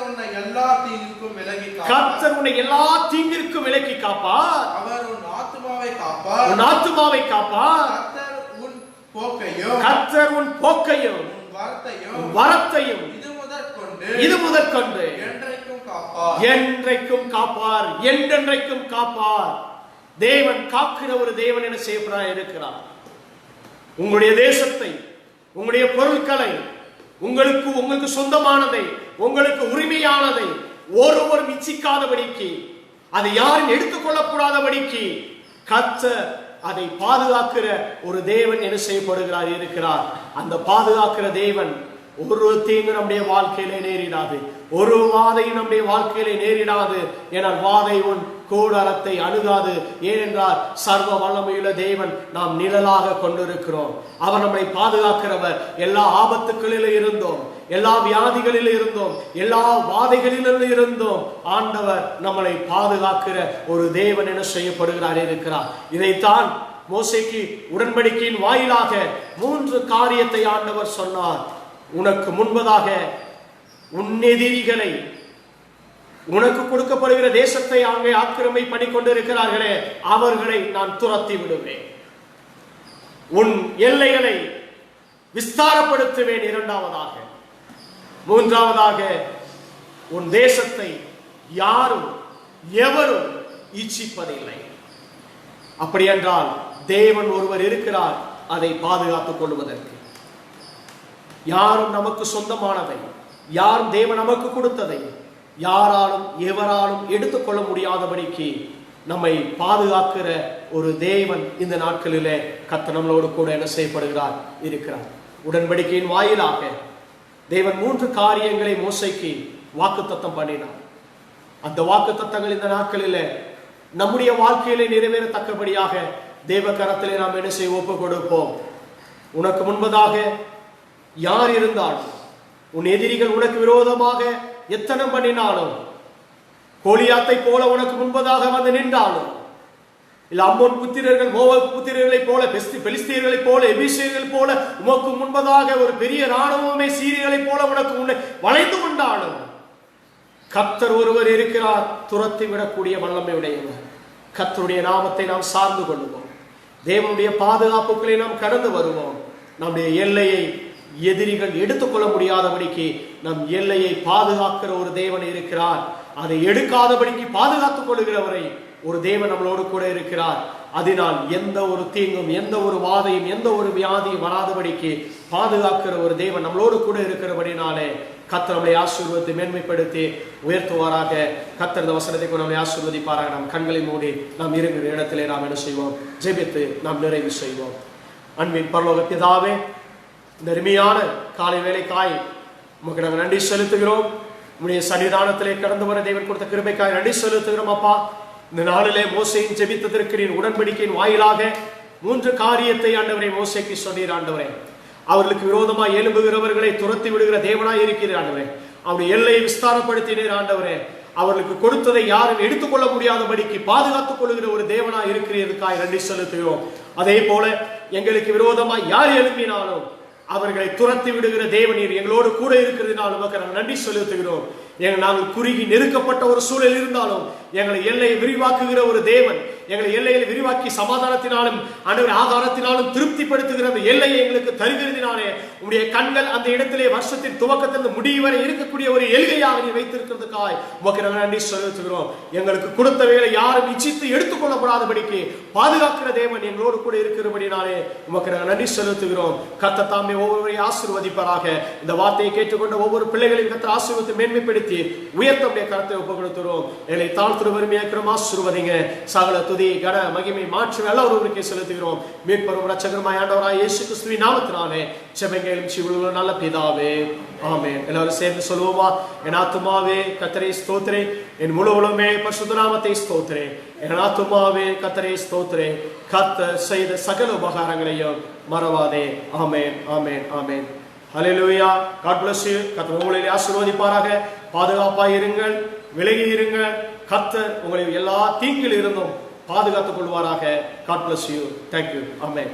உன்னை எல்லா தீங்கிற்கும் விலக்கி காப்பார். அவர் உன் ஆத்துமாவை காப்பார், உன் ஆத்துமாவை காப்பார். கர்த்தர் உன் போக்கையும் வரத்தையும் இது முதற்கொண்டு என்றைக்கும் காப்பார், என்றென்றைக்கும் காப்பார். தேவன் காக்கிற ஒரு தேவன் என்ன செய்யப்படாத இருக்கிறார். உங்களுடைய தேசத்தை, உங்களுடைய பொருட்களை, உங்களுக்கு சொந்தமானதை, உங்களுக்கு உரிமையானதை ஒருவர் இச்சிக்காதபடிக்கு, அதை யாரும் எடுத்துக்கொள்ளக்கூடாதபடிக்கு கர்த்தர் அதை பாதுகாக்கிற ஒரு தேவன் என்ன செய்யப்படுகிறார் இருக்கிறார். அந்த பாதுகாக்கிற தேவன் ஒரு தீங்கு நம்முடைய வாழ்க்கையிலே நேரிடாது, ஒரு வாதையும் நம்முடைய வாழ்க்கையிலே நேரிடாது. ஏனால் வாதை உன் கூடாரத்தை அணுகாது. ஏனென்றால் சர்வ வல்லமையுள்ள தேவன் நாம் நிழலாக கொண்டிருக்கிறோம். அவர் நம்மை பாதுகாக்கிறவர். எல்லா ஆபத்துகளில் இருந்தோம், எல்லா வியாதிகளில் இருந்தோம், எல்லா வாதைகளிலும் இருந்தோம் ஆண்டவர் நம்மளை பாதுகாக்கிற ஒரு தேவன் என்ன செய்யப்படுகிறார் இருக்கிறார். இதைத்தான் மோசேக்கு உடன்படிக்கையின் வாயிலாக 3 காரியத்தை ஆண்டவர் சொன்னார். உனக்கு முன்பதாக உன் எதிரிகளை, உனக்கு கொடுக்கப்படுகிற தேசத்தை அங்கே ஆக்கிரமி பண்ணி கொண்டிருக்கிறார்களே அவர்களை நான் துரத்தி விடுவேன். உன் எல்லைகளை விஸ்தாரப்படுத்துவேன். 2வதாக, 3வதாக உன் தேசத்தை யாரும் எவரும் இச்சிப்பதில்லை. அப்படி என்றால் தேவன் ஒருவர் இருக்கிறார் அதை பாதுகாத்துக் கொள்வதற்கு. யாரும் நமக்கு சொந்தமானதை, யாரும் தேவன் நமக்கு கொடுத்ததை யாராலும் எவராலும் எடுத்துக்கொள்ள முடியாதபடிக்கு நம்மை பாதுகாக்கிற ஒரு தேவன் இந்த நாட்களிலே கர்த்தர் நம்மளோடு கூட என்ன செய்யப்படுகிறார், இருக்கிறார். உடன்படிக்கையின் வாயிலாக தேவன் 3 காரியங்களை மோசேக்கு வாக்குத்தத்தம் பண்ணினார். அந்த வாக்குத்தத்தங்கள் இந்த நாட்களிலே நம்முடைய வாழ்க்கையிலே நிறைவேறத்தக்கபடியாக தேவ கரத்திலே நாம் என்ன செய்ய ஒப்பு கொடுப்போம். உனக்கு முன்பதாக யார் இருந்தாலும், உன் எதிரிகள் உனக்கு விரோதமாக எத்தனை பண்ணினாலும், கோலியாத்தை போல உனக்கு முன்பதாக வந்து நின்றாலும், இல்ல அம்மோன் புத்திரர்கள் மோவாப் புத்திரர்களைப் போல, பெலிஸ்தியர்களைப் போல, எபிசியர்களைப் போல உமக்கு முன்பதாக ஒரு பெரிய ராணுவமே சீரியர்களைப் போல உனக்கு முன்னே வளைந்து கொண்டாலும், கர்த்தர் ஒருவர் இருக்கிறார், துரத்தி விடக்கூடிய வல்லமை உடையவர். கர்த்தருடைய நாமத்தை நாம் சார்ந்து கொள்வோம். தேவனுடைய பாதுகாப்புகளை நாம் கடந்து வருவோம். நம்முடைய எல்லையை எதிரிகள் எடுத்துக்கொள்ள முடியாதபடிக்கு நம் எல்லையை பாதுகாக்கிற ஒரு தேவன் இருக்கிறார். அதை எடுக்காதபடிக்கு பாதுகாத்துக் கொள்கிறவரை ஒரு தேவன் நம்மளோடு கூட இருக்கிறார். அதனால் எந்த ஒரு தீங்கும், எந்த ஒரு வாதையும், எந்த ஒரு வியாதியும் வராதபடிக்கு பாதுகாக்கிற ஒரு தேவன் நம்மளோடு கூட இருக்கிறபடினாலே கர்த்தர் நம்மை ஆசீர்வதித்து மேன்மைப்படுத்தி உயர்த்துவாராக. கர்த்தர் இந்த வசனத்தை நம்மை ஆசீர்வதிப்பாராக. நாம் கண்களை மூடி நாம் இருக்கிற இடத்திலே நாம் என்ன செய்வோம், ஜெபித்து நாம் நிறைவு செய்வோம். அன்பின் பரலோக பிதாவே, இந்த அருமையான காலை வேளைக்காய் உமக்கு நாங்கள் நன்றி செலுத்துகிறோம். உம்முடைய சன்னிதானத்திலே கடந்து வர தேவன் கொடுத்த கிருபைக்காய் நன்றி செலுத்துகிறோம். அப்பா, இந்த நாளிலே மோசேயின் ஜெபித்ததற்கு நீர் உடன்படிக்கையின் வாயிலாக 3 காரியத்தை ஆண்டவரே மோசேக்கு சொன்னீர். ஆண்டவரே, அவர்களுக்கு விரோதமாய் எழும்புகிறவர்களை துரத்தி விடுகிற தேவனாய் இருக்கிறீர். ஆண்டவரே, அவருடைய எல்லையை விஸ்தாரப்படுத்தினீர். ஆண்டவரே, அவர்களுக்கு கொடுத்ததை யாரும் எடுத்துக்கொள்ள முடியாதபடிக்கு பாதுகாத்துக் கொள்கிற ஒரு தேவனாய் இருக்கிறதற்காக நன்றி செலுத்துகிறோம். அதே போல எங்களுக்கு விரோதமாய் யார் எழுப்பினாலும் அவர்களை துரத்தி விடுகிற தேவனீர் எங்களோடு கூட இருக்கிறதுனால உமக்கு நாங்கள் நன்றி செலுத்துகிறோம். நாங்கள் குறுகி நெருக்கப்பட்ட ஒரு சூழல் இருந்தாலும் எங்களை எல்லையை விரிவாக்குகிற ஒரு தேவன், எங்களை எல்லையை விரிவாக்கி சமாதானத்தினாலும் ஆதாரத்தினாலும் திருப்திப்படுத்துகிற அந்த எல்லையை எங்களுக்கு தருகிறதினாலே உங்களுடைய கண்கள் அந்த இடத்திலே வருஷத்தின் துவக்கத்திலிருந்து முடிவு வரை இருக்கக்கூடிய ஒரு எல்கையாக நீ வைத்திருக்கிறதுக்காய் உமக்கு நாங்கள் நன்றி செலுத்துகிறோம். எங்களுக்கு கொடுத்த வேலை யாரும் இச்சித்து எடுத்துக்கொள்ளப்படாதபடிக்கு பாதுகாக்கிற தேவன் எங்களோடு கூட இருக்கிறபடினாலே உமக்கு நாங்கள் நன்றி செலுத்துகிறோம். கர்த்தர் தாமே ஒவ்வொருவரையும் ஆசீர்வதிப்பாராக. இந்த வார்த்தையை கேட்டுக்கொண்ட ஒவ்வொரு பிள்ளைகளையும் கர்த்தர் ஆசீர்வதித்து மேன்மைப்படுத்தி உயர்த்தமுடைய கரத்தை ஒப்புக் கொடுக்கிறோம். எங்களை தாழ்த்துற வறுமையாக்கிறோம், ஆசீர்வதிங்க. சகல துதி கன மகிமை மாற்று எல்லாருக்கே செலுத்துகிறோம். மீட்பரும் இரட்சகருமாய் ஆண்டவராய் இயேசு கிறிஸ்துவின் நாமத்தினாலே ஜெபங்களும் ஜீவனுள்ள நல்ல பிதாவே, ஆமென். எல்லாரும் சேர்ந்து சொல்லுவோமா? என் ஆத்துமாவே கர்த்தரை ஸ்தோத்திரே, என் முழு உலகமே பரிசுத்த நாமத்தை ஸ்தோத்திரே. என் ஆத்துமாவே கர்த்தரை ஸ்தோத்திரே, கர்த்தர் செய்த சகல உபகாரங்களையும் மறவாதே. ஆமென், ஆமென், ஆமென். ஹல்லேலூயா. God bless you. கர்த்தர் உங்களை ஆசீர்வதிப்பாராக. பாதுகாப்பாக இருங்கள், விலகி இருங்கள். கர்த்தர் உங்களை எல்லா தீங்கில் இருந்தும் பாதுகாத்துக் கொள்வாராக. God bless you. Thank you. Amen.